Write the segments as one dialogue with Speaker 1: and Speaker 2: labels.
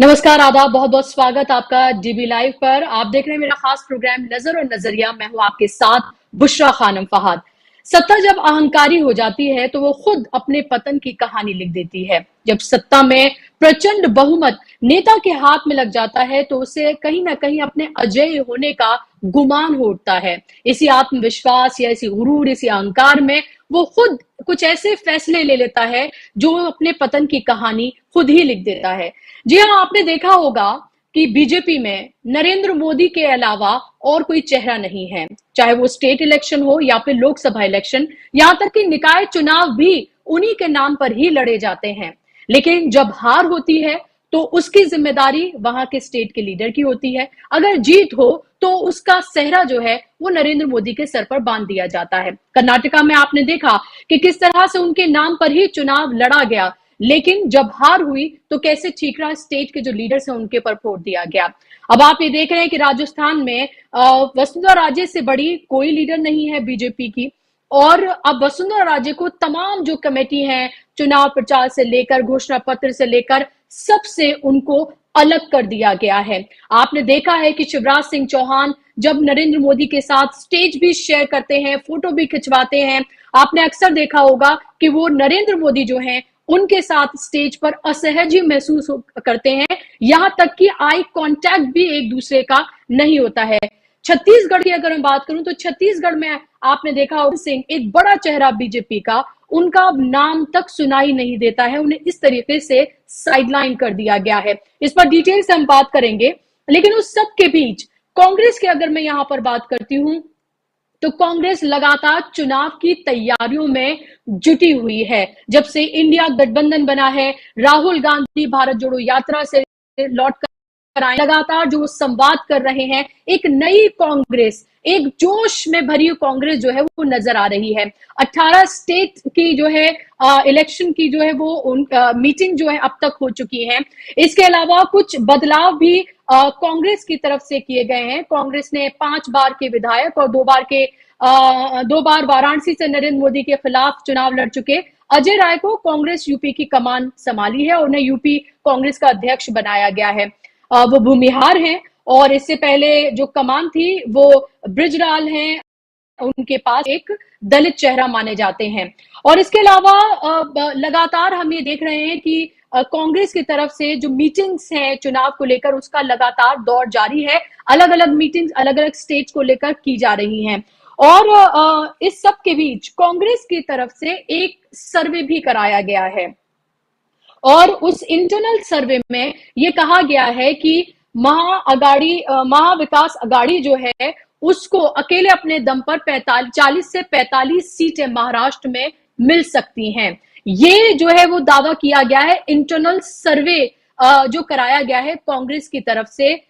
Speaker 1: नमस्कार, आदाब, बहुत बहुत स्वागत आपका डीबी लाइव पर। आप देख रहे हैं मेरा खास प्रोग्राम नजर और नजरिया। मैं हूं आपके साथ बुशरा खानम फहाद। सत्ता जब अहंकारी हो जाती है तो वो खुद अपने पतन की कहानी लिख देती है। जब सत्ता में प्रचंड बहुमत नेता के हाथ में लग जाता है तो उसे कहीं ना कहीं अपने अजेय होने का गुमान हो उठता है। इसी आत्मविश्वास या इसी गुरूर, इसी अहंकार में वो खुद कुछ ऐसे फैसले ले लेता है जो अपने पतन की कहानी खुद ही लिख देता है। जी हाँ, आपने देखा होगा कि बीजेपी में नरेंद्र मोदी के अलावा और कोई चेहरा नहीं है। चाहे वो स्टेट इलेक्शन हो या फिर लोकसभा इलेक्शन, यहां तक कि निकाय चुनाव भी उन्हीं के नाम पर ही लड़े जाते हैं। लेकिन जब हार होती है तो उसकी जिम्मेदारी वहां के स्टेट के लीडर की होती है। अगर जीत हो तो उसका सेहरा जो है वो नरेंद्र मोदी के सर पर बांध दिया जाता है। कर्नाटका में आपने देखा कि किस तरह से उनके नाम पर ही चुनाव लड़ा गया, लेकिन जब हार हुई तो कैसे ठीकरा स्टेट के जो लीडर्स हैं उनके पर फोड़ दिया गया। अब आप ये देख रहे हैं कि राजस्थान में वसुंधरा राजे से बड़ी कोई लीडर नहीं है बीजेपी की। और अब वसुंधरा राजे को तमाम जो कमेटी है, चुनाव प्रचार से लेकर घोषणा पत्र से लेकर सबसे उनको अलग कर दिया गया है। आपने देखा है कि शिवराज सिंह चौहान जब नरेंद्र मोदी के साथ स्टेज भी शेयर करते हैं, फोटो भी खिंचवाते हैं, आपने अक्सर देखा होगा कि वो नरेंद्र मोदी जो हैं उनके साथ स्टेज पर असहज ही महसूस करते हैं। यहां तक कि आई कांटेक्ट भी एक दूसरे का नहीं होता है। छत्तीसगढ़ की अगर मैं बात करूं तो छत्तीसगढ़ में आपने देखा होगा सिंह एक बड़ा चेहरा बीजेपी का, उनका नाम तक सुनाई नहीं देता है। उन्हें इस तरीके से साइडलाइन कर दिया गया है। इस पर डिटेल से हम बात करेंगे। लेकिन उस सब के बीच कांग्रेस की अगर मैं यहां पर बात करती हूं तो कांग्रेस लगातार चुनाव की तैयारियों में जुटी हुई है। जब से इंडिया गठबंधन बना है, राहुल गांधी भारत जोड़ो यात्रा से लौट कर आए, लगातार जो संवाद कर रहे हैं, एक नई कांग्रेस, एक जोश में भरी कांग्रेस जो है वो नजर आ रही है। 18 स्टेट की जो है इलेक्शन की जो है वो मीटिंग जो है अब तक हो चुकी है। इसके अलावा कुछ बदलाव भी कांग्रेस की तरफ से किए गए हैं। कांग्रेस ने 5 बार के विधायक और 2 बार वाराणसी से नरेंद्र मोदी के खिलाफ चुनाव लड़ चुके अजय राय को कांग्रेस यूपी की कमान संभाली है और उन्हें यूपी कांग्रेस का अध्यक्ष बनाया गया है। वो भूमिहार हैं और इससे पहले जो कमान थी वो बृजलाल हैं, उनके पास एक दलित चेहरा माने जाते हैं। और इसके अलावा लगातार हम ये देख रहे हैं कि कांग्रेस की तरफ से जो मीटिंग्स हैं चुनाव को लेकर उसका लगातार दौर जारी है। अलग अलग मीटिंग्स अलग अलग स्टेट्स को लेकर की जा रही हैं। और इस सब के बीच कांग्रेस की तरफ से एक सर्वे भी कराया गया है और उस इंटरनल सर्वे में ये कहा गया है कि महाविकास अघाड़ी जो है उसको अकेले अपने दम पर 40 से 45 सीटें महाराष्ट्र में मिल सकती हैं। ये जो है वो दावा किया गया है इंटरनल सर्वे जो कराया गया है कांग्रेस की तरफ से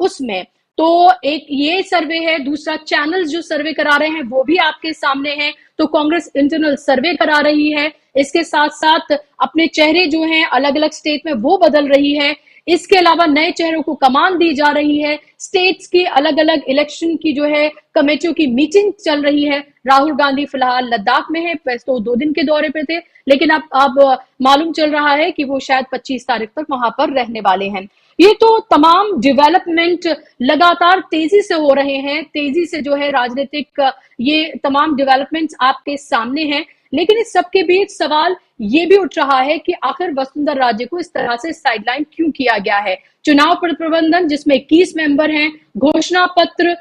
Speaker 1: उसमें। तो एक ये सर्वे है, दूसरा चैनल्स जो सर्वे करा रहे हैं वो भी आपके सामने हैं। तो कांग्रेस इंटरनल सर्वे करा रही है, इसके साथ साथ अपने चेहरे जो हैं अलग अलग स्टेट में वो बदल रही है। इसके अलावा नए चेहरों को कमान दी जा रही है। स्टेट्स की अलग अलग इलेक्शन की जो है कमेटियों की मीटिंग चल रही है। राहुल गांधी फिलहाल लद्दाख में है, वैसे तो 2 दिन के दौरे पे थे, लेकिन अब मालूम चल रहा है कि वो शायद 25 तारीख तक वहां पर रहने वाले हैं। ये तो तमाम डेवलपमेंट लगातार तेजी से हो रहे हैं, तेजी से जो है राजनीतिक ये तमाम डेवलपमेंट्स आपके सामने हैं। लेकिन इस सबके बीच सवाल ये भी उठ रहा है कि आखिर वसुंधरा राजे को इस तरह से साइडलाइन क्यों किया गया है। चुनाव प्रबंधन जिसमें 21 मेंबर हैं, घोषणा पत्र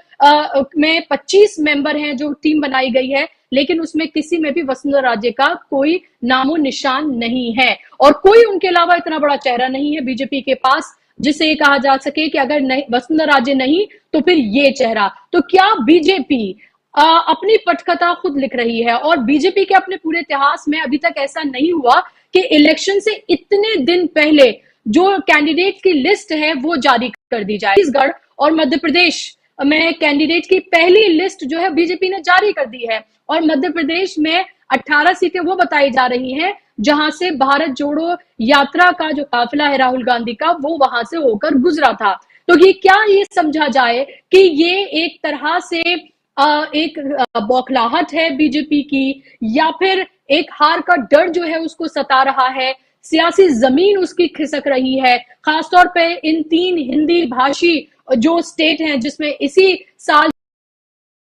Speaker 1: में 25 मेंबर हैं जो टीम बनाई गई है, लेकिन उसमें किसी में भी वसुंधरा राजे का कोई नामो निशान नहीं है और कोई उनके अलावा इतना बड़ा चेहरा नहीं है बीजेपी के पास जिसे ये कहा जा सके कि अगर नहीं वसुंधरा राजे नहीं तो फिर ये चेहरा। तो क्या बीजेपी अपनी पटकथा खुद लिख रही है? और बीजेपी के अपने पूरे इतिहास में अभी तक ऐसा नहीं हुआ कि इलेक्शन से इतने दिन पहले जो कैंडिडेट की लिस्ट है वो जारी कर दी जाए। छत्तीसगढ़ और मध्य प्रदेश में कैंडिडेट की पहली लिस्ट जो है बीजेपी ने जारी कर दी है और मध्य प्रदेश में 18 सीटें वो बताई जा रही हैं जहां से भारत जोड़ो यात्रा का जो काफिला है राहुल गांधी का वो वहां से होकर गुजरा था। तो ये क्या ये समझा जाए कि ये एक तरह से एक बौखलाहट है बीजेपी की, या फिर एक हार का डर जो है उसको सता रहा है? सियासी जमीन उसकी खिसक रही है। खासतौर पे इन 3 हिंदी भाषी जो स्टेट हैं जिसमें इसी साल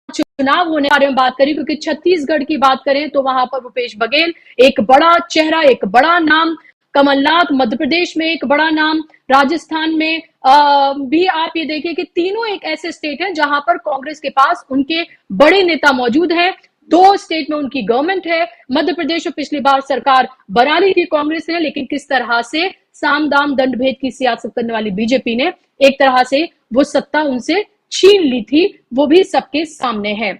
Speaker 1: चुनाव होने के बारे में बात करें, क्योंकि छत्तीसगढ़ की बात करें तो वहां पर भूपेश बघेल एक बड़ा चेहरा, एक बड़ा नाम, कमलनाथ मध्य प्रदेश में एक बड़ा नाम, राजस्थान में भी आप ये देखिए कि तीनों एक ऐसे स्टेट हैं जहां पर कांग्रेस के पास उनके बड़े नेता मौजूद हैं। 2 स्टेट में उनकी गवर्नमेंट है। मध्य प्रदेश में पिछली बार सरकार बना ली थी कांग्रेस ने, लेकिन किस तरह से साम दाम दंड भेद की सियासत करने वाली बीजेपी ने एक तरह से वो सत्ता उनसे छीन ली थी, वो भी सबके सामने है।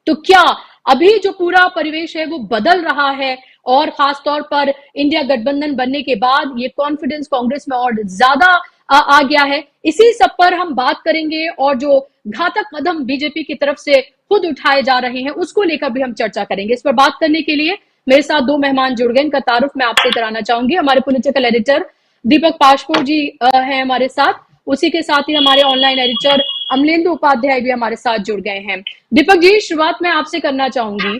Speaker 1: तो क्या अभी जो पूरा परिवेश है वो बदल रहा है, और खासतौर पर इंडिया गठबंधन बनने के बाद ये कॉन्फिडेंस कांग्रेस में और ज्यादा आ गया है? इसी सब पर हम बात करेंगे, और जो घातक कदम बीजेपी की तरफ से खुद उठाए जा रहे हैं उसको लेकर भी हम चर्चा करेंगे। इस पर बात करने के लिए मेरे साथ 2 मेहमान जुड़ गए, इनका तारुफ मैं आपसे कराना चाहूंगी। हमारे पॉलिटिकल एडिटर दीपक पाशपुर जी हैं हमारे साथ, उसी के साथ ही हमारे ऑनलाइन एडिटर अमलेंदु उपाध्याय भी हमारे साथ जुड़ गए हैं। दीपक जी, शुरुआत मैं आपसे करना चाहूंगी।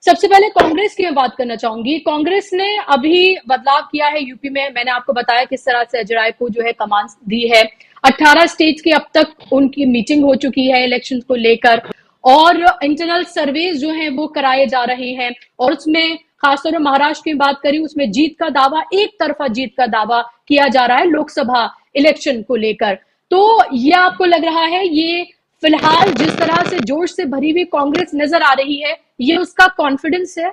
Speaker 1: सबसे पहले कांग्रेस की मैं बात करना चाहूंगी। कांग्रेस ने अभी बदलाव किया है यूपी में। मैंने आपको बताया किस तरह से अजय राय को जो है कमान दी है। 18 स्टेट्स की अब तक उनकी मीटिंग हो चुकी है इलेक्शन को लेकर, और इंटरनल सर्वेज जो हैं वो कराए जा रहे हैं, और उसमें खासतौर पर महाराष्ट्र की बात करी, उसमें जीत का दावा, एक तरफा जीत का दावा किया जा रहा है लोकसभा इलेक्शन को लेकर। तो ये आपको लग रहा है ये फिलहाल जिस तरह से जोश से भरी हुई कांग्रेस नजर आ रही है, ये उसका कॉन्फिडेंस है?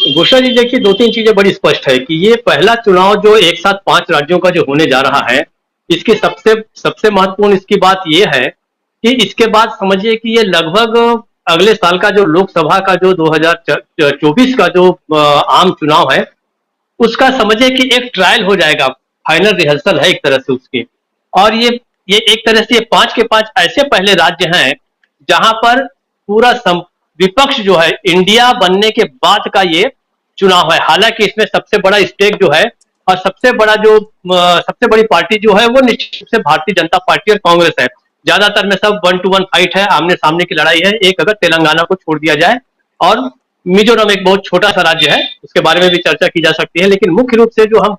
Speaker 2: घोषणा जी, देखिए 2-3 चीजें बड़ी स्पष्ट है कि ये पहला चुनाव जो एक साथ 5 राज्यों का जो होने जा रहा है, इसकी सबसे सबसे महत्वपूर्ण इसकी बात ये है कि इसके बाद समझिए कि ये लगभग अगले साल का जो लोकसभा का जो 2024 का जो आम चुनाव है, उसका समझिए कि एक ट्रायल हो जाएगा, फाइनल रिहर्सल है एक तरह से उसकी। और ये एक तरह से ये 5 के 5 ऐसे पहले राज्य हैं जहां पर पूरा विपक्ष जो है इंडिया बनने के बाद का ये चुनाव है। हालांकि इसमें सबसे बड़ा स्टेक जो है और सबसे बड़ी पार्टी जो है वो निश्चित रूप से भारतीय जनता पार्टी और कांग्रेस है। ज्यादातर में सब 1 to 1 फाइट है, आमने सामने की लड़ाई है, एक अगर तेलंगाना को छोड़ दिया जाए, और मिजोरम एक बहुत छोटा सा राज्य है, उसके बारे में भी चर्चा की जा सकती है। लेकिन मुख्य रूप से जो हम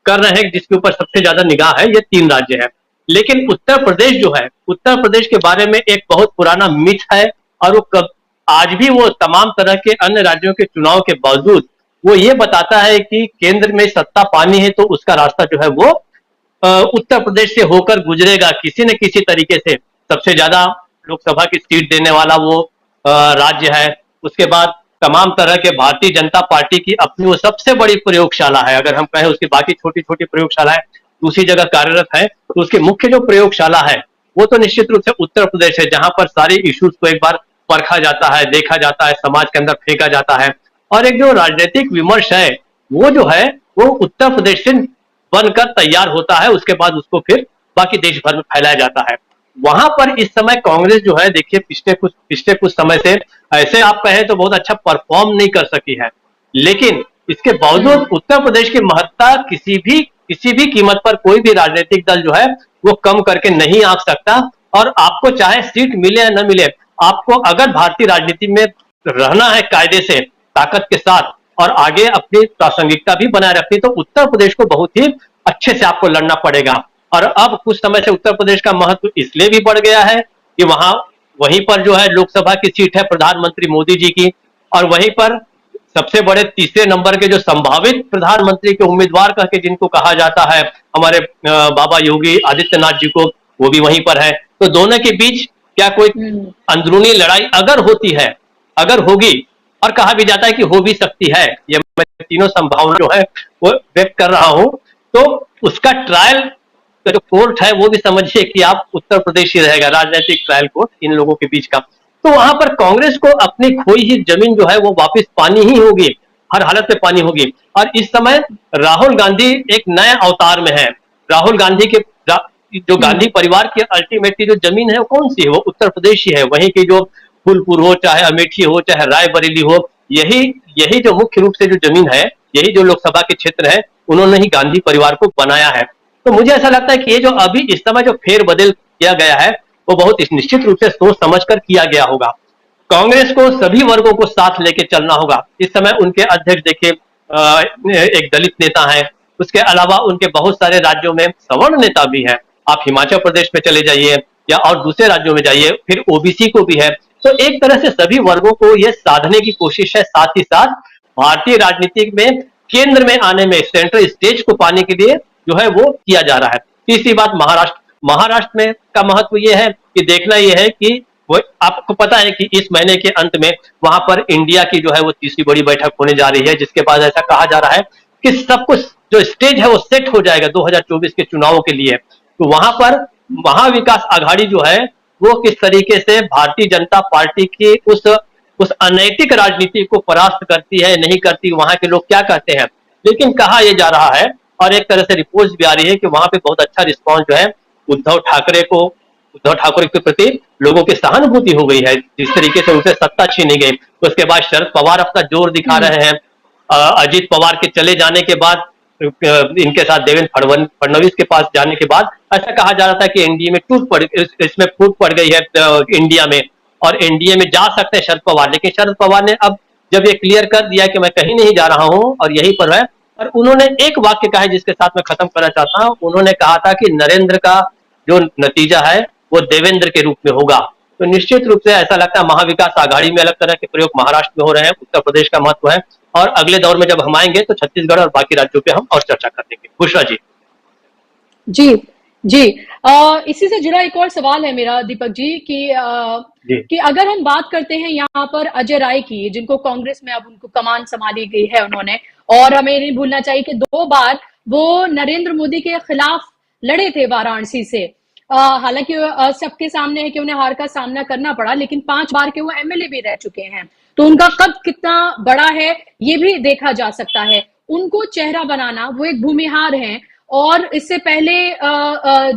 Speaker 2: कर रहे हैं, जिसके ऊपर सबसे ज्यादा निगाह है, ये 3 राज्य है। लेकिन उत्तर प्रदेश जो है, उत्तर प्रदेश के बारे में एक बहुत पुराना मिथ है, और वो आज भी वो तमाम तरह के अन्य राज्यों के चुनाव के बावजूद वो ये बताता है कि केंद्र में सत्ता पानी है तो उसका रास्ता जो है वो उत्तर प्रदेश से होकर गुजरेगा किसी न किसी तरीके से। सबसे ज्यादा लोकसभा की सीट देने वाला वो राज्य है। उसके बाद तमाम तरह के भारतीय जनता पार्टी की अपनी वो सबसे बड़ी प्रयोगशाला है। अगर हम कहें उसकी बाकी छोटी छोटी प्रयोगशालाएं दूसरी जगह कार्यरत है, तो उसकी मुख्य जो प्रयोगशाला है वो तो निश्चित रूप से उत्तर प्रदेश है, जहां पर सारे इश्यूज को एक बार परखा जाता है, देखा जाता है, समाज के अंदर फेंका जाता है। और एक जो राजनीतिक विमर्श है वो जो है वो उत्तर प्रदेश से बनकर तैयार होता है, उसके बाद उसको फिर बाकी देश भर में फैलाया जाता है। वहां पर इस समय कांग्रेस जो है, देखिए पिछले कुछ समय से ऐसे आप कहें तो बहुत अच्छा परफॉर्म नहीं कर सकी है, लेकिन इसके बावजूद उत्तर प्रदेश की महत्ता किसी भी कीमत पर कोई भी राजनीतिक दल जो है वो कम करके नहीं आ सकता। और आपको चाहे सीट मिले या न मिले, आपको अगर भारतीय राजनीति में रहना है कायदे से, ताकत के साथ, और आगे अपनी प्रासंगिकता भी बनाए रखनी, तो उत्तर प्रदेश को बहुत ही अच्छे से आपको लड़ना पड़ेगा। और अब कुछ समय से उत्तर प्रदेश का महत्व इसलिए भी बढ़ गया है कि वहीं पर जो है लोकसभा की सीट है प्रधानमंत्री मोदी जी की, और वहीं पर सबसे बड़े तीसरे नंबर के जो संभावित प्रधानमंत्री के उम्मीदवार करके जिनको कहा जाता है, हमारे बाबा योगी आदित्यनाथ जी को, वो भी वहीं पर है। तो दोनों के बीच क्या कोई अंदरूनी लड़ाई अगर होती है, अगर होगी, और कहा भी जाता है कि हो भी सकती है, ये मैं तीनों संभावना जो है वो व्यक्त कर रहा हूं, तो उसका ट्रायल का जो कोर्ट है वो भी समझिए कि आप उत्तर प्रदेश ही रहेगा, राजनीतिक ट्रायल कोर्ट इन लोगों के बीच का। तो वहां पर कांग्रेस को अपनी खोई हुई जमीन जो है वो वापस पानी ही होगी, हर हालत में पानी होगी। और इस समय राहुल गांधी एक नए अवतार में है। राहुल गांधी के जो गांधी परिवार की अल्टीमेटली जो जमीन है वो कौन सी है, वो उत्तर प्रदेश ही है। वहीं की जो फूलपुर हो, चाहे अमेठी हो, चाहे रायबरेली हो, यही जो मुख्य रूप से जो जमीन है, यही जो लोकसभा के क्षेत्र है, उन्होंने ही गांधी परिवार को बनाया है। तो मुझे ऐसा लगता है कि ये जो अभी इस समय जो फेरबदल किया गया है वो बहुत निश्चित रूप से सोच समझकर किया गया होगा। कांग्रेस को सभी वर्गों को साथ लेके चलना होगा। इस समय उनके अध्यक्ष देखिए एक दलित नेता हैं। उसके अलावा उनके बहुत सारे राज्यों में सवर्ण नेता भी हैं। आप हिमाचल प्रदेश में चले जाइए या और दूसरे राज्यों में जाइए, फिर ओबीसी को भी है। तो एक तरह से सभी वर्गों को ये साधने की कोशिश है, साथ ही साथ भारतीय राजनीति में केंद्र में आने में, सेंट्रल स्टेज को पाने के लिए जो है वो किया जा रहा है। तीसरी बात, महाराष्ट्र में का महत्व ये है कि देखना ये है कि वो, आपको पता है कि इस महीने के अंत में वहां पर इंडिया की जो है वो तीसरी बड़ी बैठक होने जा रही है, जिसके बाद ऐसा कहा जा रहा है कि सब कुछ जो स्टेज है वो सेट हो जाएगा 2024 के चुनावों के लिए। तो वहां पर महाविकास आघाड़ी जो है वो किस तरीके से भारतीय जनता पार्टी की उस अनैतिक राजनीति को परास्त करती है, नहीं करती, वहां के लोग क्या कहते हैं। लेकिन कहा यह जा रहा है और एक तरह से रिपोर्ट भी आ रही है कि वहां पे बहुत अच्छा रिस्पॉन्स जो है उद्धव ठाकरे को, उद्धव ठाकरे के प्रति लोगों की सहानुभूति हो गई है। जिस तरीके से उनसे सत्ता छीनी गई, तो उसके बाद शरद पवार अपना जोर दिखा रहे हैं। अजीत पवार के चले जाने के बाद, इनके साथ देवेंद्र फडणवीस के पास जाने के बाद ऐसा कहा जा रहा था कि एनडीए में इसमें फूट पड़ गई है इंडिया में, और एनडीए में जा सकते हैं शरद पवार। लेकिन शरद पवार ने अब जब ये क्लियर कर दिया कि मैं कहीं नहीं जा रहा हूं और यहीं पर है, और उन्होंने एक वाक्य कहा है जिसके साथ मैं खत्म करना चाहता हूं। उन्होंने कहा था कि नरेंद्र का जो नतीजा है वो देवेंद्र के रूप में होगा। तो निश्चित रूप से ऐसा लगता है महाविकास आघाड़ी में अलग तरह के प्रयोग महाराष्ट्र में हो रहे हैं, उत्तर प्रदेश का महत्व है, और अगले दौर में जब हम आएंगे तो छत्तीसगढ़ और बाकी राज्यों पे हम और चर्चा कर देंगे। बुशरा जी।
Speaker 1: जी जी। इसी से जुड़ा एक और सवाल है मेरा दीपक जी कि अगर हम बात करते हैं यहाँ पर अजय राय की, जिनको कांग्रेस में अब उनको कमान संभाली गई है उन्होंने, और हमें नहीं भूलना चाहिए कि 2 बार वो नरेंद्र मोदी के खिलाफ लड़े थे वाराणसी से। हालांकि सबके सामने है कि उन्हें हार का सामना करना पड़ा, लेकिन 5 बार के वो एमएलए भी रह चुके हैं। तो उनका कद कितना बड़ा है ये भी देखा जा सकता है। उनको चेहरा बनाना, वो एक भूमिहार हैं, और इससे पहले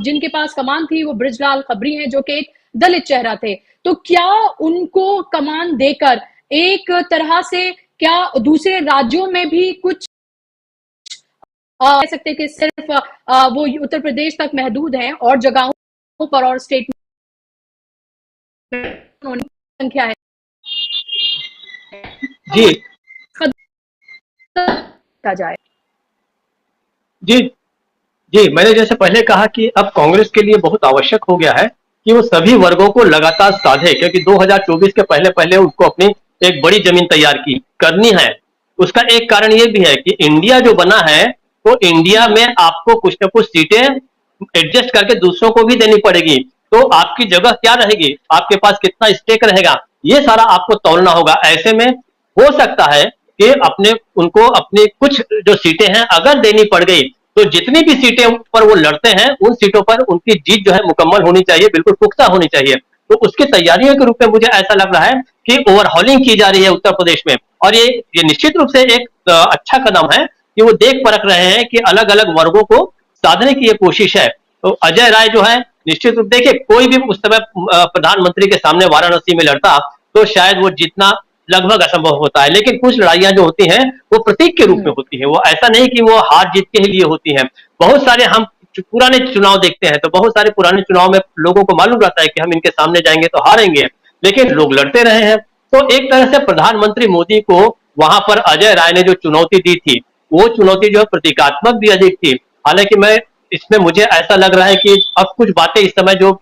Speaker 1: जिनके पास कमान थी वो बृजलाल खबरी हैं, जो कि एक दलित चेहरा थे। तो क्या उनको कमान देकर एक तरह से क्या दूसरे राज्यों में भी कुछ कह सकते हैं कि सिर्फ वो उत्तर प्रदेश तक महदूद हैं और जगहों पर और स्टेट में संख्या है
Speaker 2: जी
Speaker 1: जाए?
Speaker 2: जी जी, मैंने जैसे पहले कहा कि अब कांग्रेस के लिए बहुत आवश्यक हो गया है कि वो सभी वर्गों को लगातार साधे, क्योंकि 2024 के पहले पहले उनको अपनी एक बड़ी जमीन तैयार की करनी है। उसका एक कारण ये भी है कि इंडिया जो बना है, तो इंडिया में आपको कुछ न कुछ सीटें एडजस्ट करके दूसरों को भी देनी पड़ेगी। तो आपकी जगह क्या रहेगी, आपके पास कितना स्टेक रहेगा, ये सारा आपको तौलना होगा। ऐसे में हो सकता है कि उनको अपनी कुछ जो सीटें हैं अगर देनी पड़ गई, तो जितनी भी सीटें पर वो लड़ते हैं उन सीटों पर उनकी जीत जो है मुकम्मल होनी चाहिए, बिल्कुल पुख्ता होनी चाहिए। तो उसकी तैयारियों के रूप में मुझे ऐसा लग रहा है कि ओवरहॉलिंग की जा रही है उत्तर प्रदेश में, और ये निश्चित रूप से एक अच्छा कदम है कि वो देख परख रहे हैं कि अलग अलग वर्गों को साधने की ये कोशिश है। तो अजय राय जो है, निश्चित रूप देखिए, कोई भी उस समय प्रधानमंत्री के सामने वाराणसी में लड़ता तो शायद वो जीतना लगभग असंभव होता है। लेकिन कुछ लड़ाइयां जो होती हैं वो प्रतीक के रूप में होती हैं, वो ऐसा नहीं कि वो हार जीत के ही लिए होती हैं। बहुत सारे हम पुराने चुनाव देखते हैं तो बहुत सारे पुराने चुनाव में लोगों को मालूम रहता है कि हम इनके सामने जाएंगे तो हारेंगे, लेकिन लोग लड़ते रहे हैं। तो एक तरह से प्रधानमंत्री मोदी को वहां पर अजय राय ने जो चुनौती दी थी, वो चुनौती जो है प्रतीकात्मक भी अधिक थी। हालांकि मैं इसमें मुझे ऐसा लग रहा है कि अब कुछ बातें इस समय जो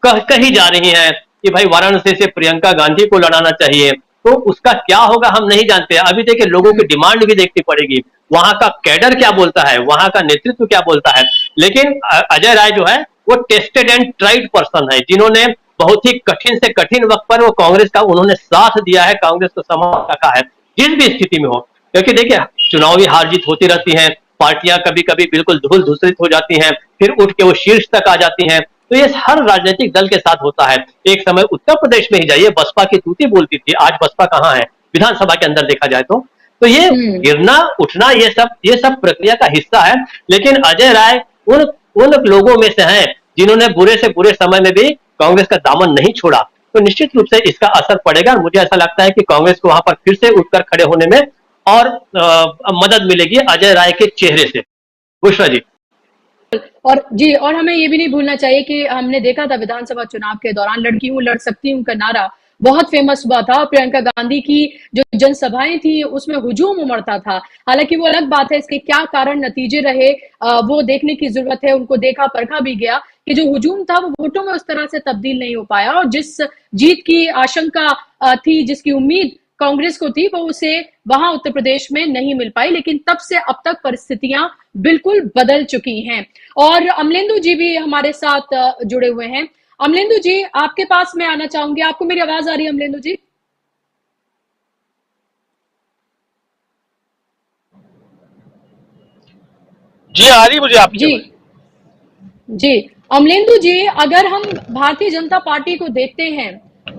Speaker 2: कही जा रही हैं कि भाई वाराणसी से प्रियंका गांधी को लड़ाना चाहिए, तो उसका क्या होगा हम नहीं जानते। अभी देखिए, लोगों की डिमांड भी देखनी पड़ेगी, वहां का कैडर क्या बोलता है, वहां का नेतृत्व क्या बोलता है। लेकिन अजय राय जो है वो टेस्टेड एंड ट्राइड पर्सन है, जिन्होंने बहुत ही कठिन से कठिन वक्त पर वो कांग्रेस का उन्होंने साथ दिया है, कांग्रेस को संभाल रखा है जिस भी स्थिति में हो। क्योंकि देखिए, चुनावी हार जीत होती रहती है, पार्टियां कभी कभी बिल्कुल धूल धूसरित हो जाती हैं, फिर उठ के वो शीर्ष तक आ जाती हैं। तो ये हर राजनीतिक दल के साथ होता है। एक समय उत्तर प्रदेश में ही जाइए, बसपा की तूती बोलती थी, आज बसपा कहाँ है विधानसभा के अंदर देखा जाए तो ये गिरना उठना ये सब प्रक्रिया का हिस्सा है। लेकिन अजय राय उन उन लोगों में से हैं जिन्होंने बुरे से बुरे समय में भी कांग्रेस का दामन नहीं छोड़ा। तो निश्चित रूप से इसका असर पड़ेगा। मुझे ऐसा लगता है कि कांग्रेस को वहां पर फिर से उठकर खड़े होने में और मदद मिलेगी अजय राय के चेहरे से। बुशरा जी।
Speaker 1: और हमें ये भी नहीं भूलना चाहिए कि हमने देखा था विधानसभा चुनाव के दौरान लड़की हूं लड़ सकती हूं का नारा बहुत फेमस हुआ था। प्रियंका गांधी की जो जनसभाएं थी उसमें हुजूम उमड़ता था। हालांकि वो अलग बात है, इसके क्या कारण नतीजे रहे वो देखने की जरूरत है। उनको देखा परखा भी गया कि जो हुजूम था वो वोटों में उस तरह से तब्दील नहीं हो पाया, और जिस जीत की आशंका थी, जिसकी उम्मीद कांग्रेस को थी, वो उसे वहां उत्तर प्रदेश में नहीं मिल पाई। लेकिन तब से अब तक परिस्थितियां बिल्कुल बदल चुकी हैं। और अमलेंदु जी भी हमारे साथ जुड़े हुए हैं। अमलेंदु जी, आपके पास मैं आना चाहूंगी। आपको मेरी आवाज आ रही है अमलेंदु जी?
Speaker 3: जी आ रही मुझे आपकी
Speaker 1: जी
Speaker 3: आवाज।
Speaker 1: जी। अमलेंदु जी, अगर हम भारतीय जनता पार्टी को देखते हैं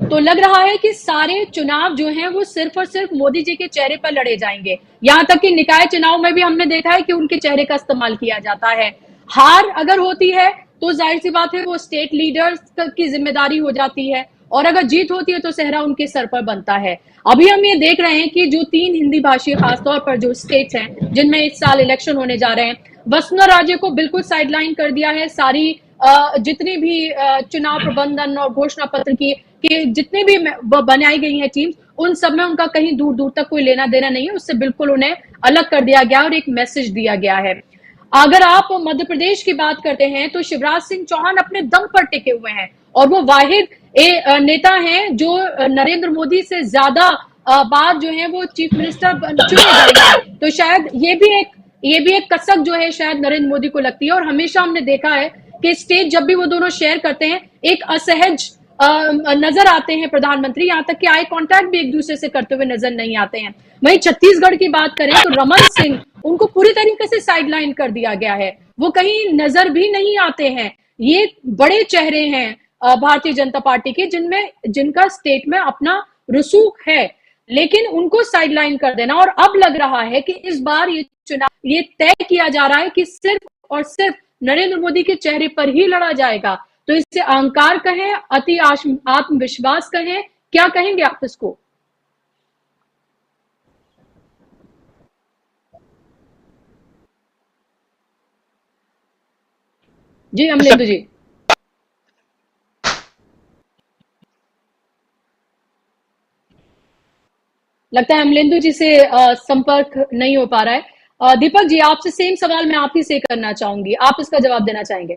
Speaker 1: तो लग रहा है कि सारे चुनाव जो हैं वो सिर्फ और सिर्फ मोदी जी के चेहरे पर लड़े जाएंगे। यहां तक कि निकाय चुनाव में भी हमने देखा है कि उनके चेहरे का इस्तेमाल किया जाता है। हार अगर होती है तो जाहिर सी बात है वो स्टेट लीडर्स की जिम्मेदारी हो जाती है, और अगर जीत होती है तो सेहरा उनके सर पर बनता है। अभी हम ये देख रहे हैं कि जो 3 हिंदी भाषी खासतौर पर जो स्टेट्स हैं जिनमें इस साल इलेक्शन होने जा रहे हैं, वसुंधरा राजे को बिल्कुल साइडलाइन कर दिया है। सारी जितनी भी चुनाव प्रबंधन और घोषणा पत्र की जितनी भी बनाई गई हैं टीम्स, उन सब में उनका कहीं दूर दूर तक कोई लेना देना नहीं है। उससे बिल्कुल उन्हें अलग कर दिया गया और एक मैसेज दिया गया है। अगर आप मध्य प्रदेश की बात करते हैं तो शिवराज सिंह चौहान अपने दम पर टिके हुए हैं, और वो वाहिद नेता हैं जो नरेंद्र मोदी से ज्यादा बार जो है वो चीफ मिनिस्टर चुने गए हैं। तो शायद ये भी एक कसक जो है शायद नरेंद्र मोदी को लगती है। और हमेशा हमने देखा है कि स्टेज जब भी वो दोनों शेयर करते हैं, एक असहज नजर आते हैं प्रधानमंत्री, यहां तक कि आई कांटेक्ट भी एक दूसरे से करते हुए नजर नहीं आते हैं। वहीं छत्तीसगढ़ की बात करें तो रमन सिंह, उनको पूरी तरीके से साइडलाइन कर दिया गया है, वो कहीं नजर भी नहीं आते हैं। ये बड़े चेहरे हैं भारतीय जनता पार्टी के, जिनका स्टेट में अपना रसूख है, लेकिन उनको साइडलाइन कर देना। और अब लग रहा है कि इस बार ये चुनाव ये तय किया जा रहा है कि सिर्फ और सिर्फ नरेंद्र मोदी के चेहरे पर ही लड़ा जाएगा। तो इसे अहंकार कहें, अति आत्मविश्वास कहें, क्या कहेंगे आप इसको? जी अमलेंदु जी। लगता है अमलेंदु जी से संपर्क नहीं हो पा रहा है। दीपक जी, आपसे सेम सवाल मैं आप ही से करना चाहूंगी, आप इसका जवाब देना चाहेंगे?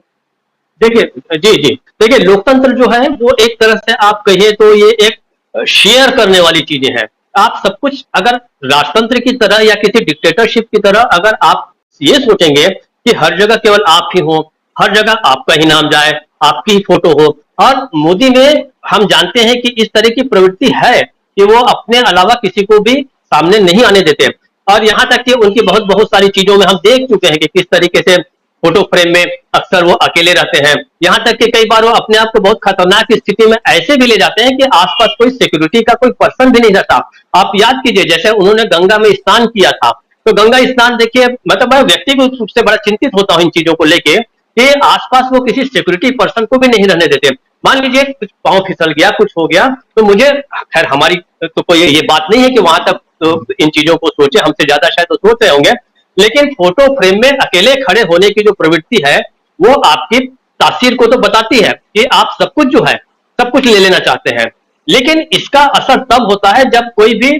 Speaker 2: देखिए, जी जी, देखिए लोकतंत्र जो है वो एक तरह से आप कहिए तो ये एक शेयर करने वाली चीजें हैं। आप सब कुछ अगर राजतंत्र की तरह या किसी डिक्टेटरशिप की तरह अगर आप ये सोचेंगे कि हर जगह केवल आप ही हो, हर जगह आपका ही नाम जाए, आपकी ही फोटो हो, और मोदी में हम जानते हैं कि इस तरह की प्रवृत्ति है कि वो अपने अलावा किसी को भी सामने नहीं आने देते। और यहाँ तक कि उनकी बहुत बहुत सारी चीजों में हम देख चुके हैं कि किस तरीके से फोटो फ्रेम में अक्सर वो अकेले रहते हैं। यहाँ तक कि कई बार वो अपने आप को बहुत खतरनाक स्थिति में ऐसे भी ले जाते हैं कि आसपास कोई सिक्योरिटी का कोई पर्सन भी नहीं रहता। आप याद कीजिए, जैसे उन्होंने गंगा में स्नान किया था, तो गंगा स्नान देखिए, मतलब मैं व्यक्तिगत रूप से बड़ा चिंतित होता हूँ इन चीजों को लेके कि आसपास वो किसी सिक्योरिटी पर्सन को भी नहीं रहने देते। मान लीजिए कुछ पांव फिसल गया, कुछ हो गया, तो मुझे, खैर हमारी तो कोई ये बात नहीं है कि वहां तक तो इन चीजों को सोचे, हमसे ज्यादा शायद तो सोच रहे होंगे, लेकिन फोटो फ्रेम में अकेले खड़े होने की जो प्रवृत्ति है वो आपकी तासीर को तो बताती है कि आप सब कुछ जो है सब कुछ ले लेना चाहते हैं। लेकिन इसका असर तब होता है जब कोई भी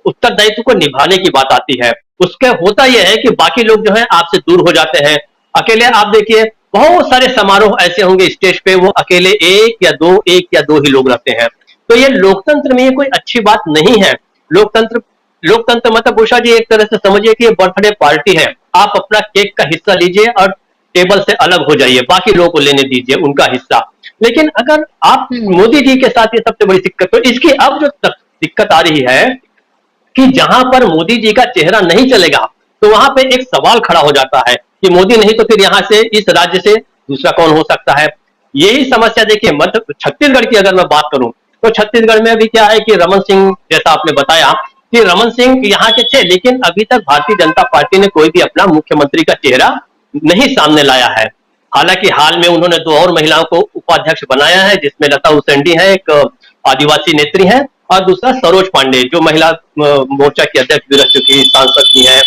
Speaker 2: उत्तरदायित्व को निभाने की बात आती है। उसके होता यह है कि बाकी लोग जो है आपसे दूर हो जाते हैं। अकेले आप देखिए, बहुत सारे समारोह ऐसे होंगे स्टेज पे, वो अकेले एक या दो ही लोग रहते हैं। तो ये लोकतंत्र में ये कोई अच्छी बात नहीं है। लोकतंत्र लोकतंत्र मतलब उषा जी एक तरह से समझिए कि ये बर्थडे पार्टी है। आप अपना केक का हिस्सा लीजिए और टेबल से अलग हो जाइए, बाकी लोगों को लेने दीजिए उनका हिस्सा। लेकिन अगर आप मोदी जी के साथ, ये सबसे बड़ी दिक्कत, तो इसकी अब जो दिक्कत आ रही है कि जहां पर मोदी जी का चेहरा नहीं चलेगा तो वहां पे एक सवाल खड़ा हो जाता है कि मोदी नहीं तो फिर यहां से, इस राज्य से दूसरा कौन हो सकता है। यही समस्या देखिए, मध्य छत्तीसगढ़ की अगर मैं बात करूं तो छत्तीसगढ़ में अभी क्या है कि रमन सिंह, जैसा आपने बताया कि रमन सिंह यहाँ के थे, लेकिन अभी तक भारतीय जनता पार्टी ने कोई भी अपना मुख्यमंत्री का चेहरा नहीं सामने लाया है। हालांकि हाल में उन्होंने 2 और महिलाओं को उपाध्यक्ष बनाया है, जिसमें लता उसेंडी है, एक आदिवासी नेत्री है, और दूसरा सरोज पांडे जो महिला मोर्चा की अध्यक्ष भी रह चुकी, सांसद भी है।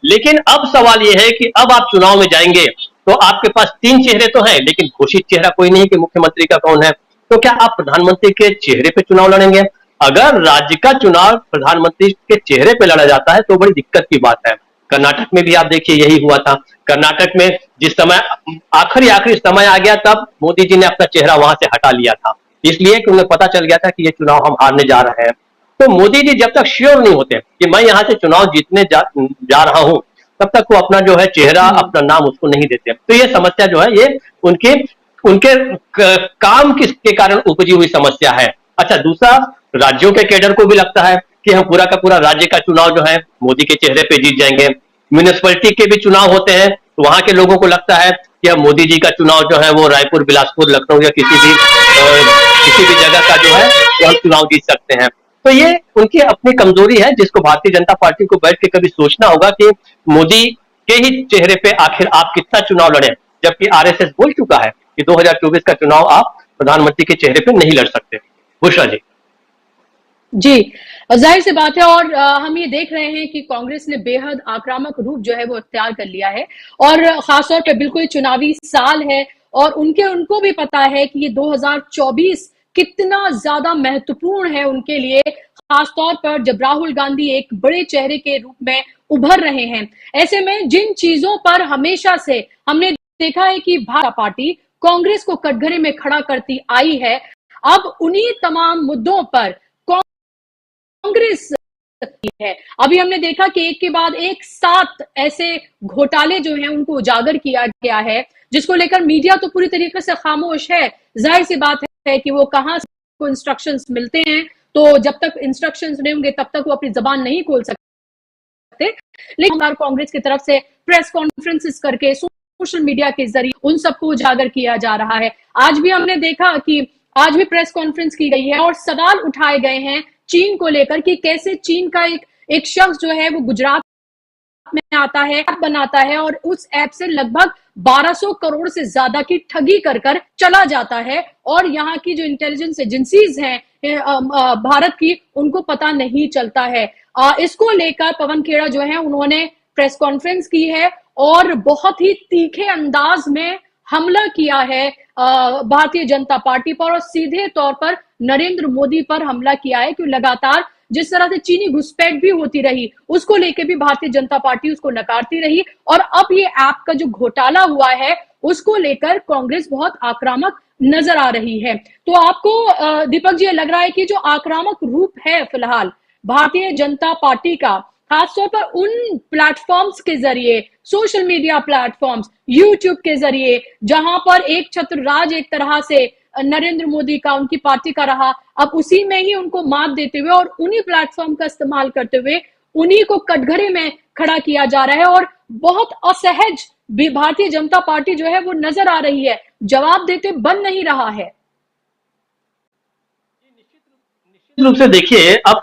Speaker 2: लेकिन अब सवाल यह है कि अब आप चुनाव में जाएंगे तो आपके पास 3 चेहरे तो हैं, लेकिन घोषित चेहरा कोई नहीं कि मुख्यमंत्री का कौन है। तो क्या आप प्रधानमंत्री के चेहरे पे चुनाव लड़ेंगे? अगर राज्य का चुनाव प्रधानमंत्री के चेहरे पे लड़ा जाता है तो बड़ी दिक्कत की बात है। कर्नाटक में भी आप देखिए यही हुआ था। कर्नाटक में जिस समय आखिरी समय आ गया तब मोदी जी ने अपना चेहरा वहां से हटा लिया था, इसलिए कि उन्हें पता चल गया था कि ये चुनाव हम हारने जा रहे हैं। तो मोदी जी जब तक श्योर नहीं होते कि मैं यहाँ से चुनाव जीतने जा रहा हूँ, तब तक वो अपना जो है चेहरा, अपना नाम उसको नहीं देते। तो ये समस्या जो है ये उनके उनके काम के कारण उपजी हुई समस्या है। अच्छा, दूसरा, राज्यों के कैडर को भी लगता है कि हम पूरा का पूरा राज्य का चुनाव जो है मोदी के चेहरे पे जीत जाएंगे। म्यूनिसिपैलिटी के भी चुनाव होते हैं तो वहां के लोगों को लगता है कि अब मोदी जी का चुनाव जो है वो रायपुर, बिलासपुर, लखनऊ या किसी भी जगह का जो है वो हम चुनाव जीत सकते हैं। तो ये उनकी अपनी कमजोरी है जिसको भारतीय जनता पार्टी को बैठ के कभी सोचना होगा कि मोदी के ही चेहरे पे आखिर आप कितना चुनाव लड़े, जबकि आरएसएस बोल चुका है कि 2024 का चुनाव आप प्रधानमंत्री के चेहरे पे नहीं लड़ सकते। बुशरा जी।
Speaker 1: जी, जाहिर सी बात है। और हम ये देख रहे हैं कि कांग्रेस ने बेहद आक्रामक रूप जो है वो इख्तियार कर लिया है, और खासतौर पे बिल्कुल चुनावी साल है और उनको भी पता है कि ये 2024 कितना ज्यादा महत्वपूर्ण है उनके लिए, खासतौर पर जब राहुल गांधी एक बड़े चेहरे के रूप में उभर रहे हैं। ऐसे में जिन चीजों पर हमेशा से हमने देखा है कि भाजपा पार्टी कांग्रेस को कटघरे में खड़ा करती आई है, अब उन्हीं तमाम मुद्दों पर कांग्रेस है। अभी हमने देखा कि एक के बाद एक 7 ऐसे घोटाले जो हैं उनको उजागर किया गया है, जिसको लेकर मीडिया तो पूरी तरीके से खामोश है। जाहिर सी बात है कि वो कहां से इंस्ट्रक्शंस मिलते हैं, तो जब तक इंस्ट्रक्शंस नहीं होंगे तब तक वो अपनी जबान नहीं खोल सकते। लेकिन हमारे कांग्रेस की तरफ से प्रेस कॉन्फ्रेंसेस करके, सोशल मीडिया के जरिए उन सबको उजागर किया जा रहा है। आज भी हमने देखा कि आज भी प्रेस कॉन्फ्रेंस की गई है और सवाल उठाए गए हैं चीन को लेकर कि कैसे चीन का एक शख्स जो है वो गुजरात में आता है, ऐप बनाता है और उस ऐप से लगभग 1200 करोड़ से ज्यादा की ठगी कर चला जाता है, और यहाँ की जो इंटेलिजेंस एजेंसीज हैं भारत की, उनको पता नहीं चलता है। इसको लेकर पवन खेड़ा जो है उन्होंने प्रेस कॉन्फ्रेंस की है और बहुत ही तीखे अंदाज में हमला किया है भारतीय जनता पार्टी पर, और सीधे तौर पर नरेंद्र मोदी पर हमला किया है कि लगातार जिस तरह से चीनी घुसपैठ भी होती रही उसको लेके भी भारतीय जनता पार्टी उसको नकारती रही, और अब ये ऐप का जो घोटाला हुआ है उसको लेकर कांग्रेस बहुत आक्रामक नजर आ रही है। तो आपको दीपक जी लग रहा है कि जो आक्रामक रूप है फिलहाल भारतीय जनता पार्टी का, खासतौर पर उन प्लेटफॉर्म्स के जरिए, सोशल मीडिया प्लेटफॉर्म्स, यूट्यूब के जरिए, जहां पर एक छत्र राज एक तरह से नरेंद्र मोदी का, उनकी पार्टी का रहा, अब उसी में ही उनको मात देते हुए और उन्हीं प्लेटफॉर्म का इस्तेमाल करते हुए उन्हीं को कटघरे में खड़ा किया जा रहा है, और बहुत असहज भी भारतीय जनता पार्टी जो है वो नजर आ रही है, जवाब देते बन नहीं रहा है।
Speaker 2: निश्चित रूप से देखिए, अब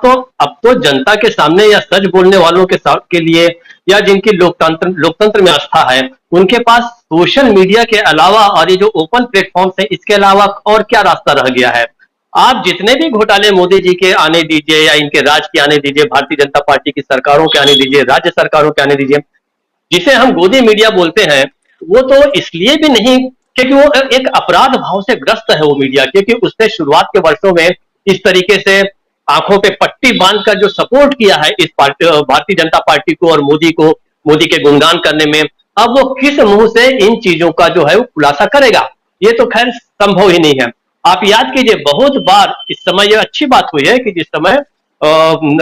Speaker 2: तो जनता के सामने या सच बोलने वालों के लिए या जिनकी लोकतंत्र में आस्था है, उनके पास सोशल मीडिया के अलावा और ये जो ओपन प्लेटफॉर्म्स है इसके अलावा और क्या रास्ता रह गया है। आप जितने भी घोटाले मोदी जी के आने दीजिए या इनके राज के आने दीजिए, भारतीय जनता पार्टी की सरकारों के आने दीजिए, राज्य सरकारों के आने दीजिए, जिसे हम गोदी मीडिया बोलते हैं, वो तो इसलिए भी नहीं क्योंकि वो एक अपराध भाव से ग्रस्त है वो मीडिया, क्योंकि उसने शुरुआत के वर्षों में इस तरीके से आंखों पे पट्टी बांधकर जो सपोर्ट किया है इस भारतीय जनता पार्टी को और मोदी को, मोदी के गुणगान करने में, अब वो किस मुंह से इन चीजों का जो है वो खुलासा करेगा, ये तो खैर संभव ही नहीं है। आप याद कीजिए, बहुत बार इस समय ये अच्छी बात हुई है कि जिस समय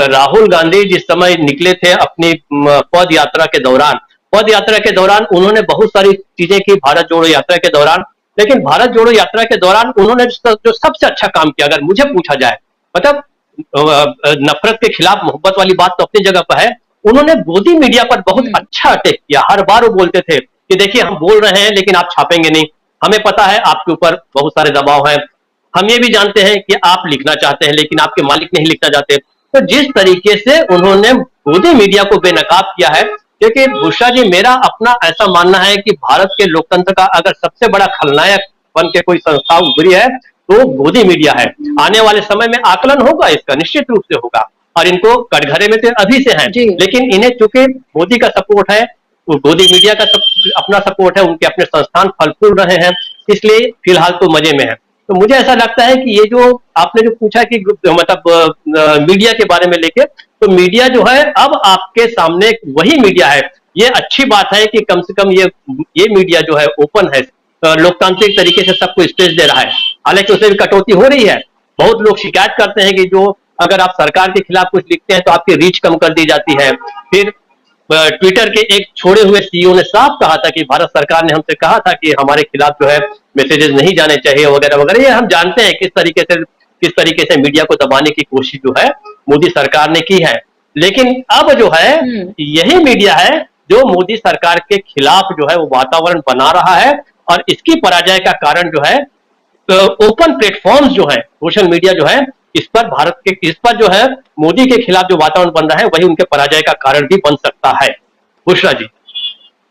Speaker 2: राहुल गांधी जिस समय निकले थे अपनी पद यात्रा के दौरान उन्होंने बहुत सारी चीजें की भारत जोड़ो यात्रा के दौरान, लेकिन भारत जोड़ो यात्रा के दौरान उन्होंने जो सबसे अच्छा काम किया, अगर मुझे पूछा जाए, मतलब नफरत के खिलाफ मोहब्बत वाली बात तो अपनी जगह पर है, उन्होंने गोदी मीडिया पर बहुत अच्छा अटैक किया। हर बार वो बोलते थे कि देखिए हम बोल रहे हैं लेकिन आप छापेंगे नहीं, हमें पता है आपके ऊपर बहुत सारे दबाव हैं, हम ये भी जानते हैं कि आप लिखना चाहते हैं लेकिन आपके मालिक नहीं लिखना चाहते। तो जिस तरीके से उन्होंने गोदी मीडिया को बेनकाब किया है, क्योंकि बुशरा जी, मेरा अपना ऐसा मानना है कि भारत के लोकतंत्र का अगर सबसे बड़ा खलनायक बन के कोई संस्था उभरी है तो गोदी मीडिया है। आने वाले समय में आकलन होगा, इसका निश्चित रूप से होगा, और इनको कटघरे में तो अभी से है, लेकिन इन्हें चूंकि मोदी का सपोर्ट है, गोदी मीडिया का अपना सपोर्ट है, उनके अपने संस्थान फल फूल रहे हैं, इसलिए फिलहाल तो मजे में है। तो मुझे ऐसा लगता है कि ये जो आपने जो पूछा कि मतलब मीडिया के बारे में लेके, तो मीडिया जो है अब आपके सामने वही मीडिया है। ये अच्छी बात है कि कम से कम ये मीडिया जो है ओपन है, लोकतांत्रिक तरीके से सबको स्पेस दे रहा है। हालांकि उसमें भी कटौती हो रही है। बहुत लोग शिकायत करते हैं कि जो अगर आप सरकार के खिलाफ कुछ लिखते हैं तो आपकी रीच कम कर दी जाती है। फिर ट्विटर के एक छोड़े हुए सीईओ ने साफ कहा था कि भारत सरकार ने हमसे कहा था कि हमारे खिलाफ जो है मैसेजेस नहीं जाने चाहिए वगैरह वगैरह। ये हम जानते हैं किस तरीके से मीडिया को दबाने की कोशिश जो है मोदी सरकार ने की है। लेकिन अब जो है यही मीडिया है जो मोदी सरकार के खिलाफ जो है वो वातावरण बना रहा है, और इसकी पराजय का कारण जो है ओपन प्लेटफॉर्म्स जो है, सोशल मीडिया जो है, इस पर जो है मोदी के खिलाफ जो वातावरण बन रहा है वही उनके पराजय का कारण भी बन सकता है। बुशरा जी।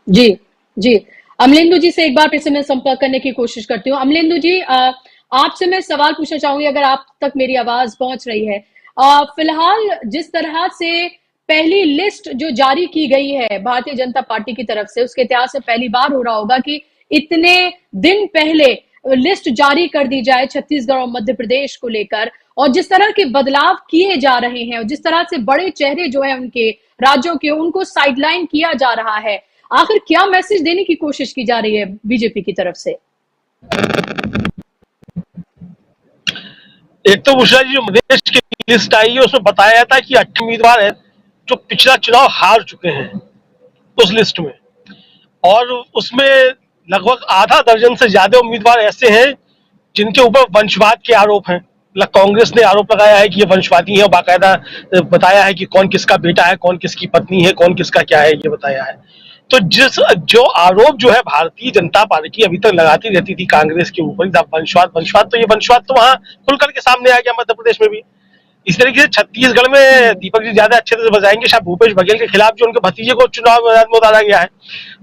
Speaker 1: जी जी, अमलेंदु जी से एक बार फिर से मैं संपर्क करने की कोशिश करती हूँ। अमलेंदु जी, आपसे मैं सवाल पूछना चाहूंगी, अगर आप तक मेरी आवाज पहुंच रही है। फिलहाल जिस तरह से पहली लिस्ट जो जारी की गई है भारतीय जनता पार्टी की तरफ से, उसके इतिहास में पहली बार हो रहा होगा कि इतने दिन पहले लिस्ट जारी कर दी जाए छत्तीसगढ़ और मध्य प्रदेश को लेकर, और जिस तरह के बदलाव किए जा रहे हैं और जिस तरह से बड़े चेहरे जो है उनके राज्यों के, उनको साइडलाइन किया जा रहा है, आखिर क्या मैसेज देने की कोशिश की जा रही है बीजेपी की तरफ से?
Speaker 3: एक तो उषा जी, जो मधेश की लिस्ट आई है उसमें बताया था कि 8 उम्मीदवार हैं जो पिछला चुनाव हार चुके हैं उस लिस्ट में, और उसमें लगभग आधा दर्जन से ज्यादा उम्मीदवार ऐसे हैं जिनके ऊपर वंशवाद के आरोप हैं। कांग्रेस ने आरोप लगाया है कि ये वंशवादी है, और बाकायदा बताया है कि कौन किसका बेटा है, कौन किसकी पत्नी है, कौन किसका क्या है, ये बताया है। तो जो आरोप जो है भारतीय जनता पार्टी अभी तक लगाती रहती थी कांग्रेस के ऊपर, वंशवाद तो वहां खुल करके सामने आ गया मध्य प्रदेश में भी। इस तरीके से छत्तीसगढ़ में दीपक जी ज्यादा अच्छे से बताएंगे, शायद भूपेश बघेल के खिलाफ जो उनके भतीजे को चुनाव मैदान में उतारा गया है।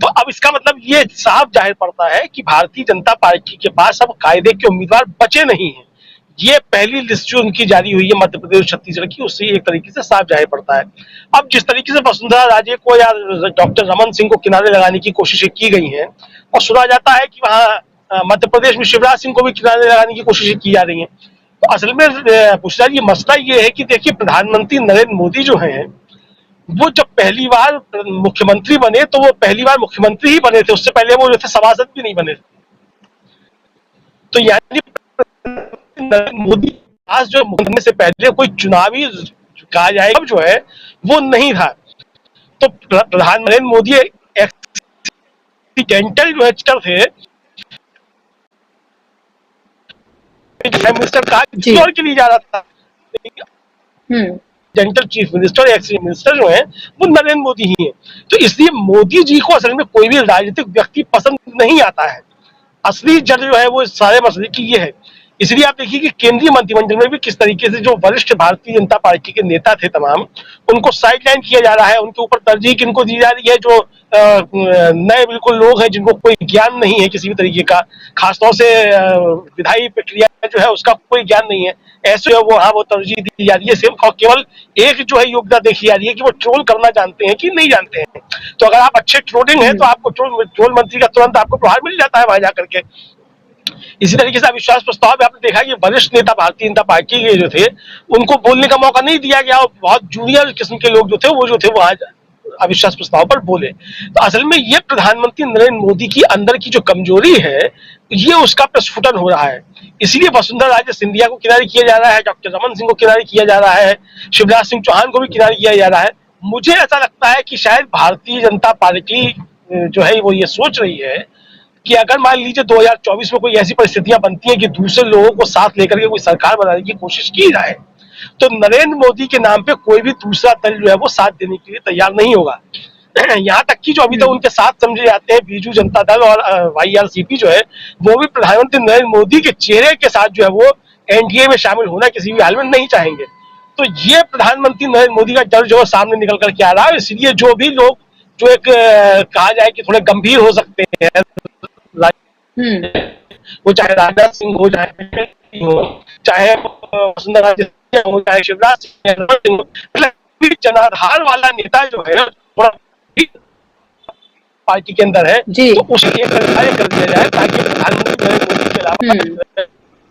Speaker 3: तो अब इसका मतलब ये साफ जाहिर पड़ता है कि भारतीय जनता पार्टी के पास अब कायदे के उम्मीदवार बचे नहीं है। ये पहली लिस्ट जो उनकी जारी हुई है मध्य प्रदेश छत्तीसगढ़ की, उससे एक तरीके से साफ जाहिर पड़ता है। अब जिस तरीके से वसुंधरा राजे को या डॉक्टर रमन सिंह को किनारे लगाने की कोशिशें की गई हैं, और सुना जाता है कि वहां मध्य प्रदेश में शिवराज सिंह को भी किनारे लगाने की कोशिशें की जा रही हैं। तो असल में पुष्टा जी, मसला ये है कि देखिए, प्रधानमंत्री नरेंद्र मोदी जो हैं वो जब पहली बार मुख्यमंत्री बने तो वो पहली बार मुख्यमंत्री ही बने थे, उससे पहले वो जो थे सभासद भी नहीं बने थे। तो यानी नरेंद्र मोदी आज जो बनने से पहले कोई चुनावी कहा जाए अब जो है वो नहीं था। तो प्रधानमंत्री नरेंद्र मोदी एक्सीडेंटल जो है थे, प्राइम मिनिस्टर का और के लिए जा रहा था, gentle chief minister ex minister जो है वो नरेंद्र मोदी ही है। तो इसलिए मोदी जी को असल में कोई भी राजनीतिक व्यक्ति पसंद नहीं आता है। असली जड़ जो है वो सारे मसले की ये है। इसलिए आप देखिए कि केंद्रीय मंत्रिमंडल में भी किस तरीके से जो वरिष्ठ भारतीय जनता पार्टी के नेता थे तमाम, उनको साइडलाइन किया जा रहा है, उनके ऊपर तरजीह किनको दी जा रही है जो नए बिल्कुल लोग हैं जिनको कोई ज्ञान नहीं है किसी भी तरीके का, खासतौर से विधायी प्रक्रिया जो है उसका कोई ज्ञान नहीं है, ऐसे वो तरजीह दी जा रही है। सिर्फ केवल एक जो है योग्यता देखी जा रही है कि वो ट्रोल करना जानते हैं कि नहीं जानते हैं। तो अगर आप अच्छे ट्रोलिंग है तो आपको ट्रोल मंत्री का तुरंत आपको प्रभार मिल जाता है वहां जाकर के। इसी तरीके से अविश्वास प्रस्ताव में आपने देखा कि वरिष्ठ नेता भारतीय जनता पार्टी के जो थे उनको बोलने का मौका नहीं दिया गया, और बहुत जूनियर किस्म के लोग जो थे वहां अविश्वास प्रस्ताव पर बोले। तो असल में ये प्रधानमंत्री नरेंद्र मोदी की अंदर की जो कमजोरी है ये उसका प्रस्फुटन हो रहा है। इसलिए वसुंधरा राजे सिंधिया को किनारे किया जा रहा है, डॉक्टर रमन सिंह को किनारे किया जा रहा है, शिवराज सिंह चौहान को भी किनारे किया जा रहा है। मुझे ऐसा लगता है कि शायद भारतीय जनता पार्टी जो है वो ये सोच रही है कि अगर मान लीजिए 2024 में कोई ऐसी परिस्थितियां बनती हैं कि दूसरे लोगों को साथ लेकर के कोई सरकार बनाने की कोशिश की जाए, तो नरेंद्र मोदी के नाम पे कोई भी दूसरा दल जो है वो साथ देने के लिए तैयार नहीं होगा। यहाँ तक कि जो अभी तक उनके साथ समझे जाते हैं बीजू जनता दल और वाईआरसीपी जो है, वो भी प्रधानमंत्री नरेंद्र मोदी के चेहरे के साथ जो है वो एनडीए में शामिल होना किसी भी हाल में नहीं चाहेंगे। तो ये प्रधानमंत्री नरेंद्र मोदी का डर जो है सामने निकल करके आ रहा है। इसलिए जो भी लोग जो एक कहा जाए कि थोड़े गंभीर हो सकते हैं, वो चाहे राजनाथ सिंह हो, चाहे वसुंधरा राजे हो, चाहे शिवराज सिंह हो, मतलब जनाधार वाला नेता जो है थोड़ा पार्टी के अंदर है, तो उसे एक कर दिया जाए ताकि प्रधानमंत्री नरेंद्र मोदी के अलावा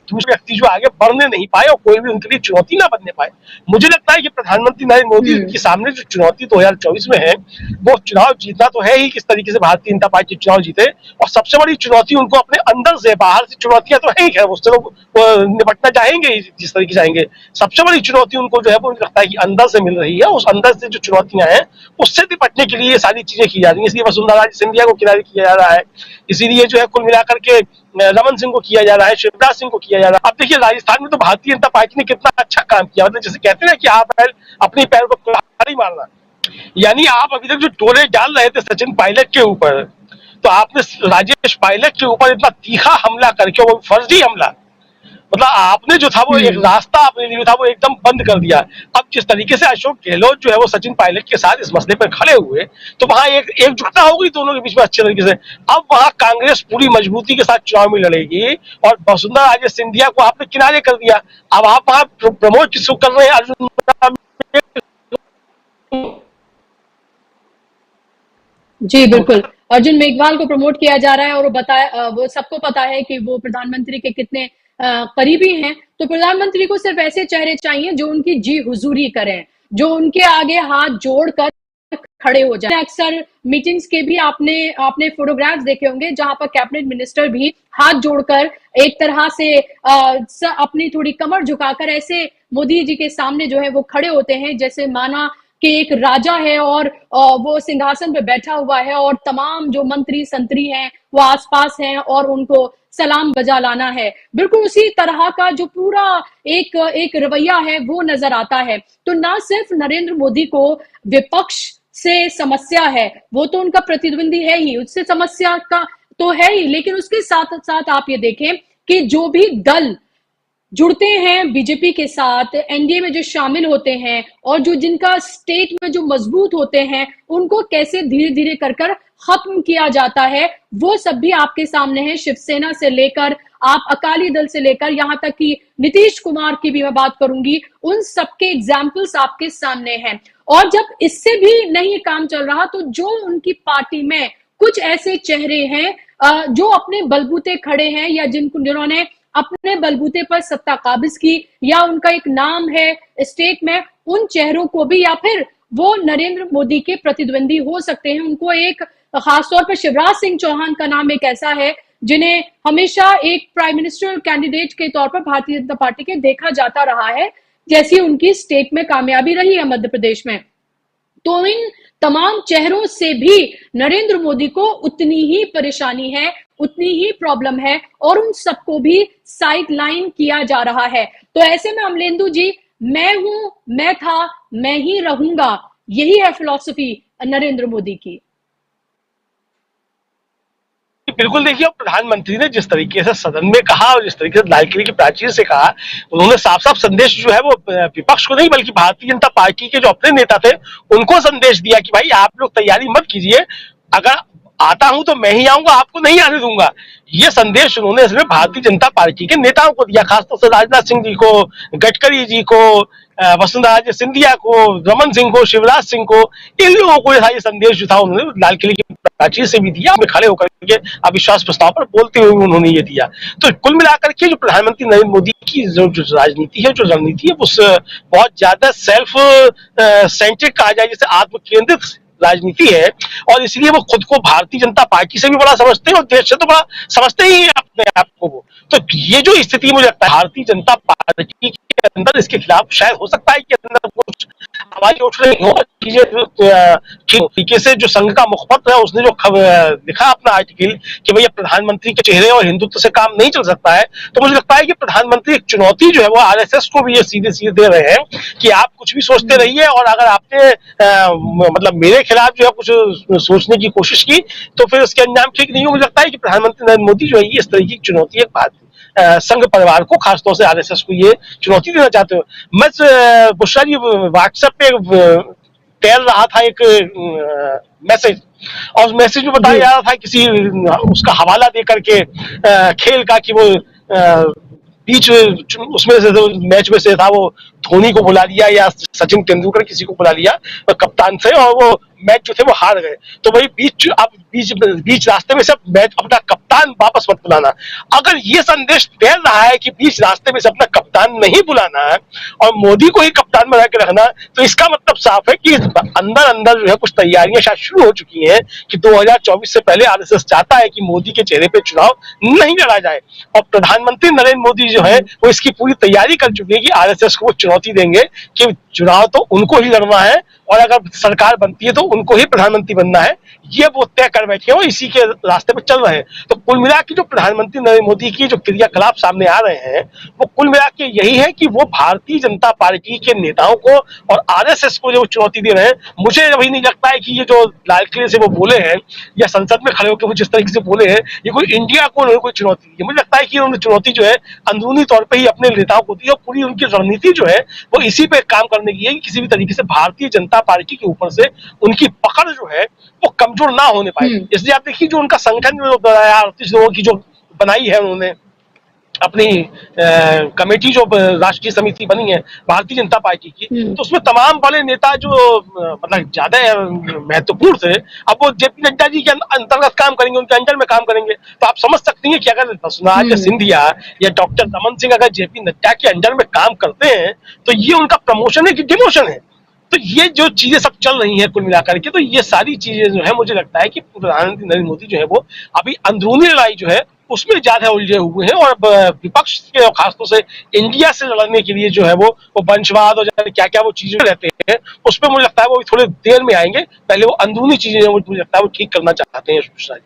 Speaker 3: दूसरे व्यक्ति जो आगे बढ़ने नहीं पाए और कोई भी उनके लिए चुनौती ना बनने पाए। मुझे लगता है कि प्रधानमंत्री नरेंद्र मोदी के सामने जो चुनौती 2024 में है, वो चुनाव जीतना तो है ही, किस तरीके से भारतीय जनता पार्टी चुनाव जीते, और सबसे बड़ी चुनौती उनको अपने अंदर से, बाहर से चुनौतियां तो है ही, है उससे तो निपटना चाहेंगे जिस तरीके से आएंगे। सबसे बड़ी चुनौती उनको जो है वो लगता है कि अंदर से मिल रही है, उस अंदर से जो चुनौतियां हैं उससे निपटने के लिए ये सारी चीजें की जा रही है। इसलिए वसुंधरा राजे सिंधिया को किनारे किया जा रहा है, इसीलिए जो है कुल मिलाकर के रमन सिंह को किया जा रहा है, शिवराज सिंह को किया जा रहा है। अब देखिए राजस्थान में तो भारतीय जनता पार्टी ने कितना अच्छा काम किया, मतलब जैसे कहते हैं ना कि आप अपनी पैर को कुल्हाड़ी मारना, यानी आप अभी तक जो टोले डाल रहे थे सचिन पायलट के ऊपर, तो आपने राजेश पायलट के ऊपर इतना तीखा हमला करके, वो फर्जी हमला, मतलब आपने जो था वो एक रास्ता अपने लिए था वो एकदम बंद कर दिया। अब जिस तरीके से अशोक गहलोत जो है वो सचिन पायलट के साथ इस मसले पर खड़े हुए, तो वहां एकजुटता हो गई दोनों के बीच में अच्छे तरीके से। अब वहां कांग्रेस पूरी मजबूती के साथ चुनाव में लड़ेगी और वसुंधरा राजे सिंधिया को आपने किनारे कर दिया। अब आप वहां प्रमोट किसको कर रहे हैं? अर्जुन
Speaker 1: जी बिल्कुल, अर्जुन मेघवाल को प्रमोट किया जा रहा है और वो सबको पता है कि वो प्रधानमंत्री के कितने करीबी हैं। तो प्रधानमंत्री को सिर्फ ऐसे चेहरे चाहिए जो उनकी जी हुजूरी करें, जो उनके आगे हाथ जोड़कर खड़े हो जाए। अक्सर मीटिंग्स के भी आपने फोटोग्राफ्स देखे होंगे जहां पर कैबिनेट मिनिस्टर भी हाथ जोड़कर एक तरह से अपनी थोड़ी कमर झुकाकर ऐसे मोदी जी के सामने जो है वो खड़े होते हैं, जैसे माना कि एक राजा है और वो सिंहासन पे बैठा हुआ है और तमाम जो मंत्री संतरी हैं वो आसपास हैं और उनको सलाम बजा लाना है। बिल्कुल उसी तरह का जो पूरा एक रवैया है वो नजर आता है। तो ना सिर्फ नरेंद्र मोदी को विपक्ष से समस्या है, वो तो उनका प्रतिद्वंदी है ही, उससे समस्या का तो है ही, लेकिन उसके साथ साथ आप ये देखें कि जो भी दल जुड़ते हैं बीजेपी के साथ, एनडीए में जो शामिल होते हैं और जो जिनका स्टेट में जो मजबूत होते हैं, उनको कैसे धीरे धीरे कर खत्म किया जाता है, वो सब भी आपके सामने है। शिवसेना से लेकर आप अकाली दल से लेकर यहाँ तक कि नीतीश कुमार की भी मैं बात करूंगी, उन सबके एग्जाम्पल्स आपके सामने हैं। और जब इससे भी नहीं काम चल रहा, तो जो उनकी पार्टी में कुछ ऐसे चेहरे हैं जो अपने बलबूते खड़े हैं या जिन्होंने अपने बलबूते पर सत्ता काबिज की या उनका एक नाम है स्टेट में, उन चेहरों को भी, या फिर वो नरेंद्र मोदी के प्रतिद्वंदी हो सकते हैं, उनको एक खासतौर पर शिवराज सिंह चौहान का नाम एक ऐसा है जिन्हें हमेशा एक प्राइम मिनिस्टर कैंडिडेट के तौर पर भारतीय जनता पार्टी के देखा जाता रहा है, जैसी उनकी स्टेट में कामयाबी रही है मध्य प्रदेश में। तो इन तमाम चेहरों से भी नरेंद्र मोदी को उतनी ही परेशानी है, उतनी ही प्रॉब्लम है और उन सबको भी साइडलाइन किया जा रहा है। तो ऐसे में अमलेंदु जी, मैं हूं, मैं था, मैं ही रहूंगा, यही है फिलॉसफी नरेंद्र मोदी की।
Speaker 3: बिल्कुल, देखिए प्रधानमंत्री ने जिस तरीके से सदन में कहा और जिस तरीके से लाल किले की प्राचीर से कहा, उन्होंने साफ साफ संदेश जो है वो विपक्ष को नहीं बल्कि भारतीय जनता पार्टी के जो अपने नेता थे उनको संदेश दिया कि भाई आप लोग तैयारी मत कीजिए, अगर आता हूं तो मैं ही आऊंगा, आपको नहीं आने दूंगा। ये संदेश उन्होंने इसमें भारतीय जनता पार्टी के नेताओं को दिया, खासतौर से राजनाथ सिंह जी को, गडकरी जी को, वसुंधरा राजे सिंधिया को, रमन सिंह को, शिवराज सिंह को, इन लोगों को ये संदेश जो था उन्होंने लाल किले की प्राचीर से भी दिया, खड़े होकर के अविश्वास प्रस्ताव पर बोलते हुए उन्होंने ये दिया। तो कुल मिलाकर के जो प्रधानमंत्री नरेंद्र मोदी की जो राजनीति है, जो रणनीति है, वो बहुत ज्यादा सेल्फ सेंट्रिक कहा जाए, जैसे आत्म केंद्रित राजनीति है, और इसलिए वो खुद को भारतीय जनता पार्टी से भी बड़ा समझते हैं और देश से तो बड़ा समझते ही अपने आप को वो। तो ये जो स्थिति मुझे लगता है भारतीय जनता पार्टी के अंदर, इसके खिलाफ शायद हो सकता है कि अंदर कुछ आवाज उठ रही हो, चीजें तरीके से जो संघ का मुखपत्र है उसने जो लिखा अपना आर्टिकल कि भैया प्रधानमंत्री के चेहरे और हिंदुत्व से काम नहीं चल सकता है, तो मुझे लगता है कि प्रधानमंत्री एक चुनौती जो है वो आरएसएस को भी ये सीधे सीधे दे रहे हैं कि आप कुछ भी सोचते रहिए, और अगर आपने मतलब मेरे खिलाफ जो है कुछ सोचने की कोशिश की तो फिर उसके अंजाम ठीक नहीं हो। मुझे लगता है कि प्रधानमंत्री नरेंद्र मोदी जो है इस तरह की चुनौती एक बात संघ परिवार को, खासतौर से आरएसएस को ये चुनौती देना चाहते हो। मैं बुशरा जी व्हाट्सएप पे तैर रहा था एक मैसेज, और उस मैसेज में बताया जा रहा था किसी उसका हवाला दे करके खेल का कि वो बीच उसमें से मैच में से था वो धोनी को बुला लिया या सचिन तेंदुलकर किसी को बुला लिया कप्तान से, और वो मैच जो थे वो हार गए। तो वही बीच रास्ते में से मैच अपना कप्तान वापस मत बुलाना। अगर ये संदेश फैल रहा है कि बीच रास्ते में से अपना कप्तान नहीं बुलाना है और मोदी को ही कप्तान बना के रखना, तो इसका मतलब साफ है कि अंदर अंदर जो है कुछ तैयारियां शायद शुरू हो चुकी हैं कि 2024 से पहले आरएसएस चाहता है कि मोदी के चेहरे पे चुनाव नहीं लड़ा जाए। और प्रधानमंत्री नरेंद्र मोदी जो है वो इसकी पूरी तैयारी कर चुके हैं कि आरएसएस को वो चुनौती देंगे कि चुनाव तो उनको ही लड़ना है और अगर सरकार बनती है तो उनको ही प्रधानमंत्री बनना है, ये वो तय कर बैठे और इसी के रास्ते पर चल रहे हैं। तो कुल मिला के जो प्रधानमंत्री नरेंद्र मोदी की जो क्रियाकलाप सामने आ रहे हैं वो कुल मिला के यही है कि वो भारतीय जनता पार्टी के नेताओं को और आरएसएस को जो चुनौती दे रहे हैं। मुझे अभी नहीं लगता है कि ये जो लाल किले से वो बोले हैं या संसद में खड़े होकर वो जिस तरीके से बोले हैं ये कोई इंडिया को कोई चुनौती दी है। मुझे लगता है कि उन्होंने चुनौती जो है अंदरूनी तौर पर ही अपने नेताओं को दी और पूरी उनकी रणनीति जो है वो इसी पे काम करने की है कि किसी भी तरीके से भारतीय जनता पार्टी के ऊपर से उनकी पकड़ जो है वो कमजोर ना होने पाए। इसलिए आप देखिए जो उनका संगठन जो बनाया 38 लोगों की जो बनाई है उन्होंने अपनी कमेटी जो राष्ट्रीय समिति बनी है भारतीय जनता पार्टी की, तो उसमें तमाम बड़े नेता जो मतलब ज्यादा महत्वपूर्ण थे अब वो जेपी नड्डा जी के अंतर्गत काम करेंगे, उनके अंडर में काम करेंगे। तो आप समझ सकती हैं कि अगर वसुंधरा सिंधिया या डॉक्टर रमन सिंह अगर जेपी नड्डा के अंडर में काम करते हैं तो ये उनका प्रमोशन है कि डिमोशन है। तो ये जो चीजें सब चल रही हैं कुल मिलाकर के, तो ये सारी चीजें जो है मुझे लगता है कि प्रधानमंत्री नरेंद्र मोदी जो है वो अभी अंदरूनी लड़ाई जो है उसमें ज्यादा उलझे हुए हैं और विपक्ष के खासतौर से इंडिया से लड़ने के लिए जो है वो वंशवाद और क्या क्या वो चीजें रहते हैं उस पर मुझे लगता है वो थोड़ी देर में आएंगे। पहले वो अंदरूनी चीजें मुझे लगता है वो ठीक करना चाहते हैं।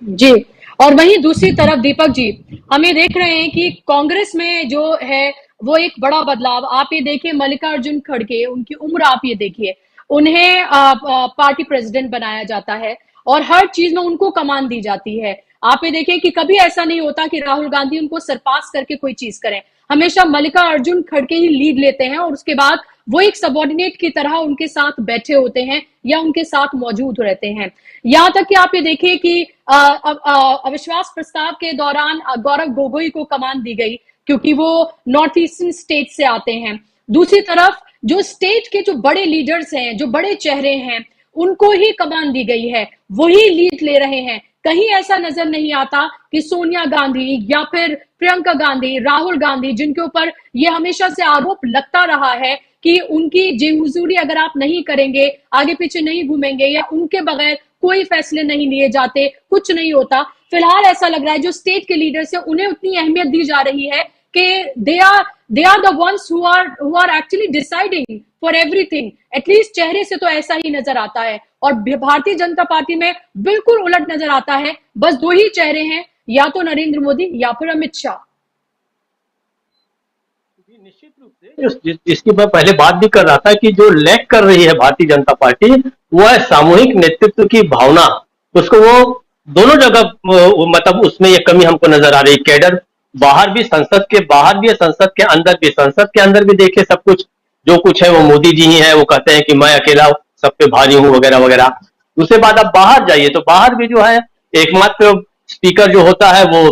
Speaker 1: जी, और वहीं दूसरी तरफ दीपक जी हम ये देख रहे हैं कि कांग्रेस में जो है वो एक बड़ा बदलाव आप ये देखिए, मल्लिकार्जुन खड़गे उनकी उम्र आप ये देखिए, उन्हें पार्टी प्रेसिडेंट बनाया जाता है और हर चीज में उनको कमान दी जाती है। आप ये देखिए कि कभी ऐसा नहीं होता कि राहुल गांधी उनको सरपास करके कोई चीज करें, हमेशा मल्लिकार्जुन खड़गे ही लीड लेते हैं और उसके बाद वो एक सबॉर्डिनेट की तरह उनके साथ बैठे होते हैं या उनके साथ मौजूद रहते हैं। यहां तक कि आप ये देखिए कि अविश्वास प्रस्ताव के दौरान गौरव गोगोई को कमान दी गई क्योंकि वो नॉर्थ ईस्टर्न स्टेट से आते हैं। दूसरी तरफ जो स्टेट के जो बड़े लीडर्स हैं, जो बड़े चेहरे हैं, उनको ही कमान दी गई है, वही लीड ले रहे हैं। कहीं ऐसा नजर नहीं आता कि सोनिया गांधी या फिर प्रियंका गांधी, राहुल गांधी, जिनके ऊपर ये हमेशा से आरोप लगता रहा है कि उनकी जेहुजूरी अगर आप नहीं करेंगे, आगे पीछे नहीं घूमेंगे या उनके बगैर कोई फैसले नहीं लिए जाते, कुछ नहीं होता। फिलहाल ऐसा लग रहा है जो स्टेट के लीडर्स है उन्हें उतनी अहमियत दी जा रही है कि they are the ones who are actually deciding for everything. At least चेहरे से तो ऐसा ही नजर आता है और भारतीय जनता पार्टी में बिल्कुल उलट नजर आता है। बस दो ही चेहरे हैं, या तो नरेंद्र मोदी या फिर अमित शाह।
Speaker 2: निश्चित रूप से जिसकी मैं पहले बात भी कर रहा था कि जो लैक कर रही है भारतीय जनता पार्टी वो है सामूहिक नेतृत्व की भावना। उसको वो दोनों जगह मतलब उसमें ये कमी हमको नजर आ रही। कैडर बाहर भी, संसद के बाहर भी है, संसद के अंदर भी। संसद के अंदर भी देखिए सब कुछ जो कुछ है वो मोदी जी ही है, वो कहते हैं कि मैं अकेला सब पे भारी हूं वगैरह वगैरह। दूसरे बात आप बाहर जाइए तो बाहर भी जो है एकमात्र स्पीकर जो होता है वो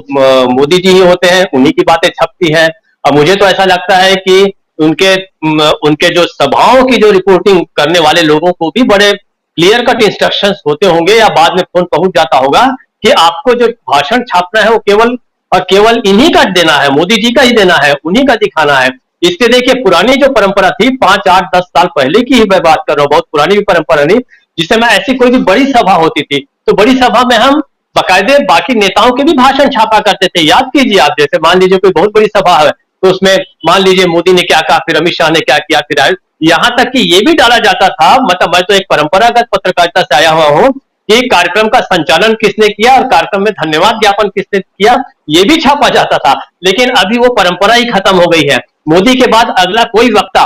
Speaker 2: मोदी जी ही होते हैं, उन्हीं की बातें छपती है। अब मुझे तो ऐसा लगता है कि उनके जो सभाओं की जो रिपोर्टिंग करने वाले लोगों को भी बड़े क्लियर कट इंस्ट्रक्शंस होते होंगे या बाद में फोन पहुंच जाता होगा कि आपको जो भाषण छापना है वो केवल और केवल इन्हीं का देना है, मोदी जी का ही देना है, उन्हीं का दिखाना है। इससे देखिए पुरानी जो परंपरा थी 5, 8, 10 साल पहले की ही मैं बात कर रहा हूँ, बहुत पुरानी भी परंपरा नहीं, जिससे मैं ऐसी कोई भी बड़ी सभा होती थी तो बड़ी सभा में हम बाकायदे बाकी नेताओं के भी भाषण छापा करते थे। याद कीजिए आप, जैसे मान लीजिए कोई बहुत बड़ी सभा है तो उसमें मान लीजिए मोदी ने क्या कहा, फिर अमित शाह ने क्या किया, फिर यहां तक कि ये भी डाला जाता था। मतलब मैं तो एक परंपरागत पत्रकारिता से आया हुआ हूं कि कार्यक्रम का संचालन किसने किया और कार्यक्रम में धन्यवाद ज्ञापन किसने किया ये भी छापा जाता था। लेकिन अभी वो परंपरा ही खत्म हो गई है। मोदी के बाद अगला कोई वक्ता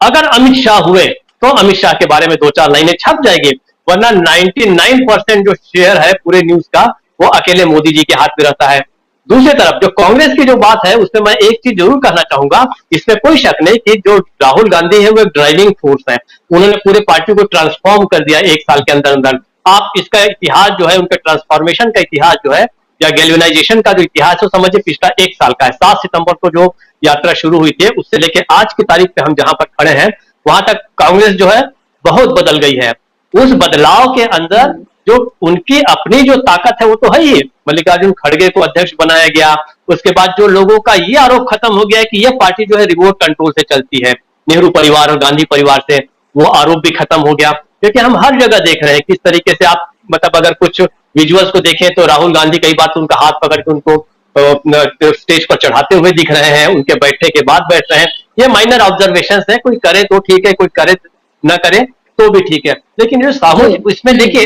Speaker 2: अगर अमित शाह हुए तो अमित शाह के बारे में 2-4 लाइनें छप जाएगी, वरना 99% जो शेयर है पूरे न्यूज का वो अकेले मोदी जी के हाथ में रहता है। दूसरी तरफ जो कांग्रेस की जो बात है उसमें मैं एक चीज जरूर कहना चाहूंगा, इसमें कोई शक नहीं कि जो राहुल गांधी है वो एक ड्राइविंग फोर्स है। उन्होंने पूरे पार्टी को ट्रांसफॉर्म कर दिया 1 साल के अंदर अंदर। आप इसका इतिहास जो है, उनके ट्रांसफॉर्मेशन का इतिहास जो है या गैल्वेनाइजेशन का जो इतिहास है समझिए पिछला 1 साल का है। 7 सितंबर को जो यात्रा शुरू हुई थी उससे लेकर आज की तारीख पे हम जहां पर खड़े हैं वहां तक कांग्रेस जो है बहुत बदल गई है। उस बदलाव के अंदर जो उनकी अपनी जो ताकत है वो तो है ही। मल्लिकार्जुन खड़गे को अध्यक्ष बनाया गया, उसके बाद जो लोगों का ये आरोप खत्म हो गया है कि यह पार्टी जो है रिमोट कंट्रोल से चलती है, नेहरू परिवार और गांधी परिवार से, वो आरोप भी खत्म हो गया। क्योंकि हम हर जगह देख रहे हैं किस तरीके से आप मतलब अगर कुछ विजुअल्स को देखें तो राहुल गांधी कई बार तो उनका हाथ पकड़ के उनको स्टेज पर चढ़ाते हुए दिख रहे हैं, उनके बैठने के बाद बैठ रहे हैं। ये माइनर ऑब्जर्वेशन है, कोई करे तो ठीक है, कोई करे न करे तो भी ठीक है। लेकिन जो सामूहिक इसमें देखिए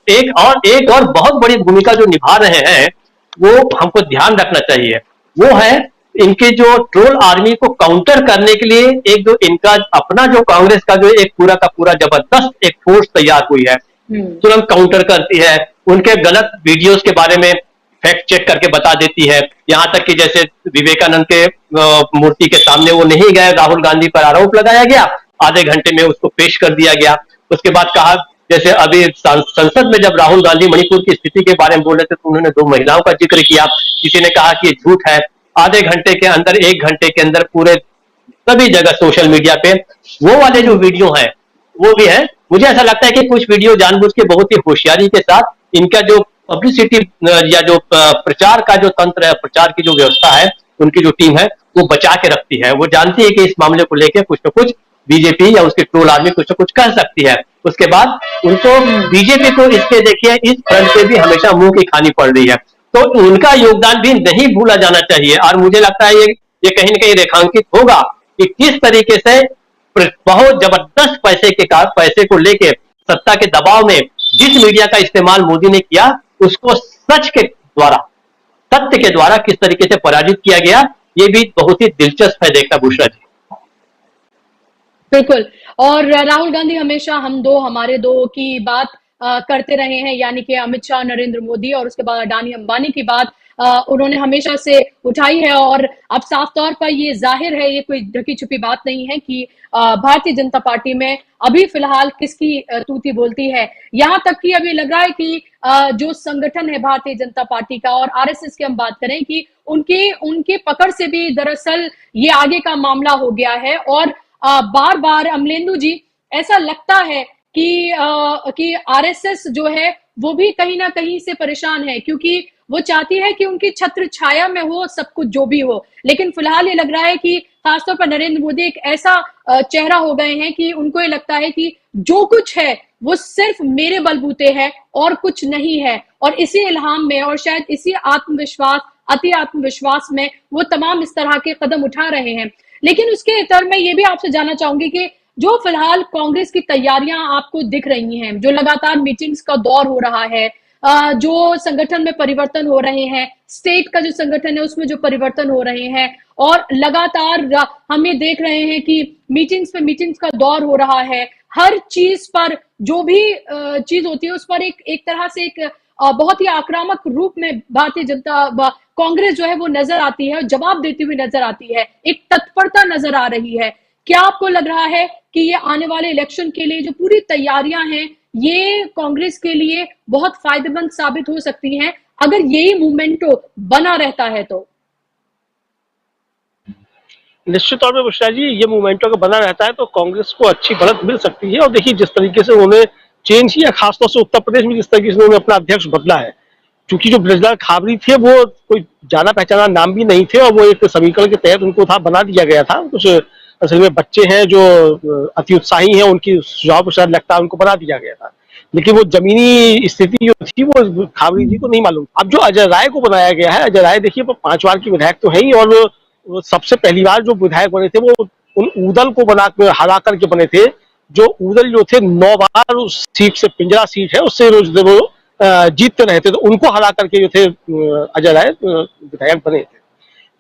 Speaker 2: एक और बहुत बड़ी भूमिका जो निभा रहे हैं वो हमको ध्यान रखना चाहिए, वो है इनके जो ट्रोल आर्मी को काउंटर करने के लिए एक जो इनका अपना जो कांग्रेस का जो एक पूरा का पूरा जबरदस्त एक फोर्स तैयार हुई है, तुरंत काउंटर करती है, उनके गलत वीडियोस के बारे में फैक्ट चेक करके बता देती है। यहां तक कि जैसे विवेकानंद के मूर्ति के सामने वो नहीं गए, राहुल गांधी पर आरोप लगाया गया, आधे घंटे में उसको पेश कर दिया गया। उसके बाद कहा जैसे अभी संसद में जब राहुल गांधी मणिपुर की स्थिति के बारे में बोल रहे थे तो उन्होंने 2 महिलाओं का जिक्र किया, किसी ने कहा कि ये झूठ है। आधे घंटे के अंदर 1 घंटे के अंदर पूरे सभी जगह सोशल मीडिया पे वो वाले जो वीडियो हैं वो भी है। मुझे ऐसा लगता है कि कुछ वीडियो जानबूझ के बहुत ही होशियारी के साथ इनका जो पब्लिसिटी या जो प्रचार का जो तंत्र है, प्रचार की जो व्यवस्था है, उनकी जो टीम है वो बचा के रखती है। वो जानती है कि इस मामले को लेकर कुछ न कुछ बीजेपी या उसके ट्रोल आर्मी कुछ न कुछ कह सकती है। उसके बाद उनको बीजेपी को इसके देखिए इस फ्रंट पे भी हमेशा मुंह की खानी पड़ रही है, तो उनका योगदान भी नहीं भूला जाना चाहिए। और मुझे लगता है ये कहीं न कहीं रेखांकित होगा कि किस तरीके से बहुत जबरदस्त पैसे को लेके सत्ता के दबाव में जिस मीडिया का इस्तेमाल मोदी ने किया उसको सच के द्वारा, सत्य के द्वारा किस तरीके से पराजित किया गया, ये भी बहुत ही दिलचस्प है देखना बुशरा जी।
Speaker 1: बिल्कुल। और राहुल गांधी हमेशा हमारे दो की बात करते रहे हैं, यानी कि अमित शाह, नरेंद्र मोदी और उसके बाद अडानी अंबानी की बात उन्होंने हमेशा से उठाई है। और अब साफ तौर पर ये जाहिर है, ये कोई ढकी छुपी बात नहीं है कि भारतीय जनता पार्टी में अभी फिलहाल किसकी तूती बोलती है। यहां तक कि अभी लग रहा है कि जो संगठन है भारतीय जनता पार्टी का और आरएसएस की हम बात करें कि उनके पकड़ से भी दरअसल ये आगे का मामला हो गया है। और बार बार अमलेंदु जी ऐसा लगता है कि आरएसएस जो है वो भी कहीं ना कहीं से परेशान है, क्योंकि वो चाहती है कि उनकी छत्र छाया में हो सब कुछ जो भी हो। लेकिन फिलहाल ये लग रहा है कि खासतौर पर नरेंद्र मोदी एक ऐसा चेहरा हो गए हैं कि उनको ये लगता है कि जो कुछ है वो सिर्फ मेरे बलबूते है और कुछ नहीं है। और इसी इल्हाम में और शायद इसी अति आत्मविश्वास में वो तमाम इस तरह के कदम उठा रहे हैं। लेकिन उसके इतर में ये भी आपसे जानना चाहूंगी कि जो फिलहाल कांग्रेस की तैयारियां आपको दिख रही हैं, जो लगातार मीटिंग्स का दौर हो रहा है, जो संगठन में परिवर्तन हो रहे हैं, स्टेट का जो संगठन है उसमें जो परिवर्तन हो रहे हैं, और लगातार हम ये देख रहे हैं कि मीटिंग्स पे मीटिंग्स का दौर हो रहा है। हर चीज पर जो भी चीज होती है उस पर एक तरह से एक बहुत ही आक्रामक रूप में भारतीय जनता कांग्रेस जो है वो नजर आती है, जवाब देती हुई नजर आती है, एक तत्परता नजर आ रही है। क्या आपको लग रहा है कि ये आने वाले इलेक्शन के लिए जो पूरी तैयारियां हैं ये कांग्रेस के लिए बहुत फायदेमंद साबित हो सकती हैं अगर यही मोमेंटो बना रहता है तो?
Speaker 3: निश्चित तौर पे बुशरा जी, ये मोमेंटो अगर बना रहता है तो कांग्रेस को अच्छी बढ़त मिल सकती है। और देखिए जिस तरीके से उन्होंने चेंज किया, खासतौर से उत्तर प्रदेश में जिस तरीके से उन्होंने अपना अध्यक्ष बदला है, क्योंकि जो ब्रजलाल खाबरी थे वो कोई जाना पहचाना नाम भी नहीं थे और वो एक समीकरण के तहत उनको बना दिया गया था। कुछ असल में बच्चे हैं जो अति उत्साही हैं, उनकी सुझाव के साथ लगता है उनको बना दिया गया था, लेकिन वो जमीनी स्थिति जो थी वो खाबरी जी को नहीं मालूम। अब जो अजय राय को बनाया गया है, अजय राय देखिए 5 बार की विधायक तो है ही, और वो सबसे पहली बार जो विधायक बने थे वो उन ऊदल को हरा करके बने थे। जो ऊदल जो थे 9 बार उस सीट से, पिंजरा सीट है उससे रोज वो जीतते रहे थे, तो उनको हरा करके जो थे अजय राय विधायक बने थे।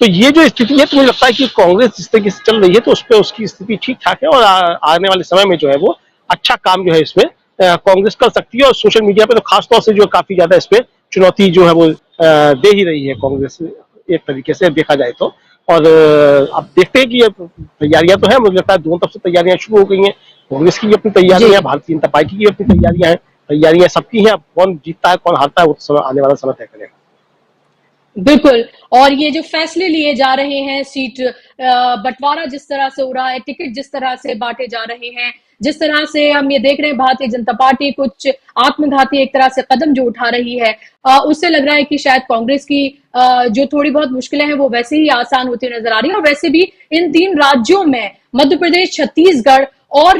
Speaker 3: तो ये जो स्थिति है तो मुझे लगता है कि कांग्रेस जिस तरीके से चल रही है तो उस पर उसकी स्थिति ठीक ठाक है और आने वाले समय में जो है वो अच्छा काम जो है इसमें कांग्रेस कर सकती है। और सोशल मीडिया पे तो खासतौर से जो काफी ज्यादा इस पे चुनौती जो है वो दे ही रही है कांग्रेस, एक तरीके से देखा जाए तो। और अब देखते हैं कि तैयारियां तो है, मुझे लगता है दोनों तरफ से तैयारियां शुरू हो गई हैं। कांग्रेस की भी अपनी तैयारियां है, भारतीय जनता पार्टी की भी अपनी तैयारियां हैं, तैयारियां सबकी हैं। अब कौन जीतता है कौन हारता है वो समय आने वाला समय तय करेगा।
Speaker 1: बिल्कुल। और ये जो फैसले लिए जा रहे हैं, सीट बंटवारा जिस तरह से हो रहा है, टिकट जिस तरह से बांटे जा रहे हैं, जिस तरह से हम ये देख रहे हैं भारतीय जनता पार्टी कुछ आत्मघाती एक तरह से कदम जो उठा रही है, उससे लग रहा है कि शायद कांग्रेस की जो थोड़ी बहुत मुश्किलें हैं वो वैसे ही आसान होती नजर आ रही है। और वैसे भी इन 3 राज्यों में मध्य प्रदेश, छत्तीसगढ़ और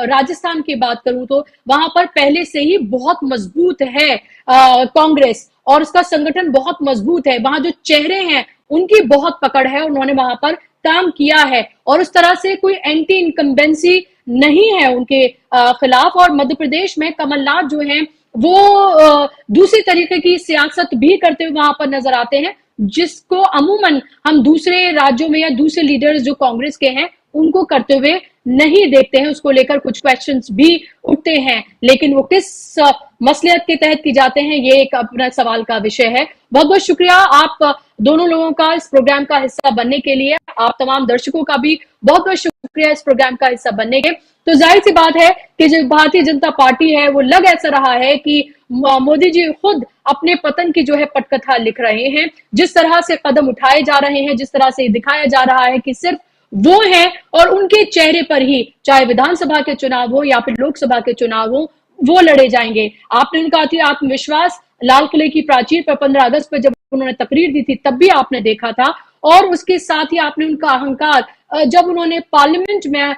Speaker 1: राजस्थान की बात करूं तो वहां पर पहले से ही बहुत मजबूत है कांग्रेस, और उसका संगठन बहुत मजबूत है। वहां जो चेहरे हैं उनकी बहुत पकड़ है, उन्होंने वहां पर काम किया है और उस तरह से कोई एंटी इनकम्बेंसी नहीं है उनके खिलाफ। और मध्य प्रदेश में कमलनाथ जो हैं वो दूसरी तरीके की सियासत भी करते हुए वहां पर नजर आते हैं, जिसको अमूमन हम दूसरे राज्यों में या दूसरे लीडर्स जो कांग्रेस के हैं उनको करते हुए नहीं देखते हैं। उसको लेकर कुछ क्वेश्चंस भी उठते हैं, लेकिन वो किस मसलियत के तहत की जाते हैं ये एक अपना सवाल का विषय है। बहुत बहुत शुक्रिया आप दोनों लोगों का इस प्रोग्राम का हिस्सा बनने के लिए। आप तमाम दर्शकों का भी बहुत बहुत शुक्रिया इस प्रोग्राम का हिस्सा बनने के। तो जाहिर सी बात है कि जो भारतीय जनता पार्टी है वो लग ऐसा रहा है कि मोदी जी खुद अपने पतन की जो है पटकथा लिख रहे हैं। जिस तरह से कदम उठाए जा रहे हैं, जिस तरह से दिखाया जा रहा है कि सिर्फ वो है और उनके चेहरे पर ही चाहे विधानसभा के चुनाव हो या फिर लोकसभा के चुनाव हो वो लड़े जाएंगे। आपने उनका अति आत्मविश्वास लाल किले की प्राचीर पर 15 अगस्त पर जब उन्होंने तकरीर दी थी तब भी आपने देखा था, और उसके साथ ही आपने उनका अहंकार जब उन्होंने पार्लियामेंट में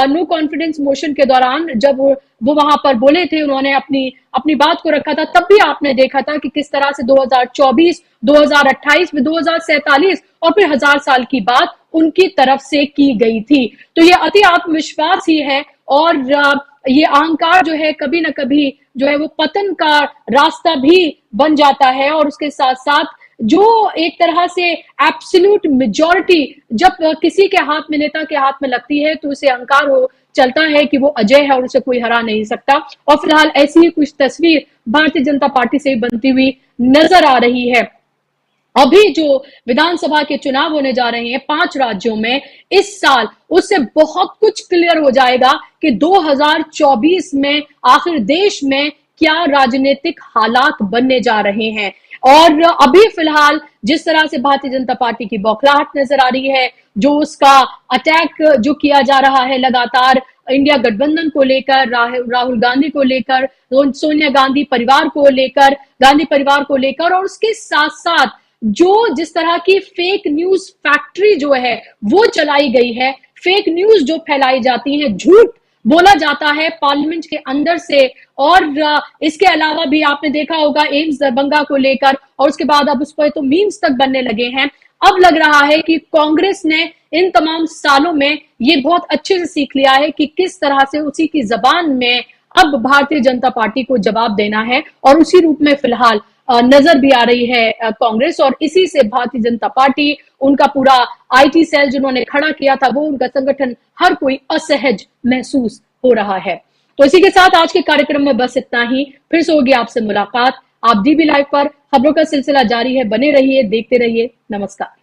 Speaker 1: नो कॉन्फिडेंस मोशन के दौरान जब वो वहां पर बोले थे, उन्होंने अपनी अपनी बात को रखा था, तब भी आपने देखा था कि किस तरह से 2024, 2028 में 2047 और फिर 1000 साल की बात उनकी तरफ से की गई थी। तो ये अति आत्मविश्वास ही है, और ये अहंकार जो है कभी ना कभी जो है वो पतन का रास्ता भी बन जाता है। और उसके साथ साथ जो एक तरह से एब्सोल्यूट मेजॉरिटी जब किसी के हाथ में, नेता के हाथ में लगती है तो उसे अहंकार हो चलता है कि वो अजय है और उसे कोई हरा नहीं सकता। और फिलहाल ऐसी ही कुछ तस्वीर भारतीय जनता पार्टी से बनती हुई नजर आ रही है। अभी जो विधानसभा के चुनाव होने जा रहे हैं 5 राज्यों में इस साल, उससे बहुत कुछ क्लियर हो जाएगा कि 2024 में आखिर देश में क्या राजनीतिक हालात बनने जा रहे हैं। और अभी फिलहाल जिस तरह से भारतीय जनता पार्टी की बौखलाहट नजर आ रही है, जो उसका अटैक जो किया जा रहा है लगातार इंडिया गठबंधन को लेकर, राहुल गांधी को लेकर, सोनिया गांधी परिवार को लेकर, गांधी परिवार को लेकर, और उसके साथ साथ जो जिस तरह की फेक न्यूज फैक्ट्री जो है वो चलाई गई है, फेक न्यूज जो फैलाई जाती है, झूठ बोला जाता है पार्लियामेंट के अंदर से। और इसके अलावा भी आपने देखा होगा एम्स दरभंगा को लेकर, और उसके बाद अब उस पर तो मीम्स तक बनने लगे हैं। अब लग रहा है कि कांग्रेस ने इन तमाम सालों में ये बहुत अच्छे से सीख लिया है कि किस तरह से उसी की जबान में अब भारतीय जनता पार्टी को जवाब देना है, और उसी रूप में फिलहाल नजर भी आ रही है कांग्रेस। और इसी से भारतीय जनता पार्टी, उनका पूरा आईटी सेल जिन्होंने खड़ा किया था, वो उनका संगठन हर कोई असहज महसूस हो रहा है। तो इसी के साथ आज के कार्यक्रम में बस इतना ही। फिर से होगी आपसे मुलाकात। आप डीबी लाइव पर खबरों का सिलसिला जारी है, बने रहिए, देखते रहिए। नमस्कार।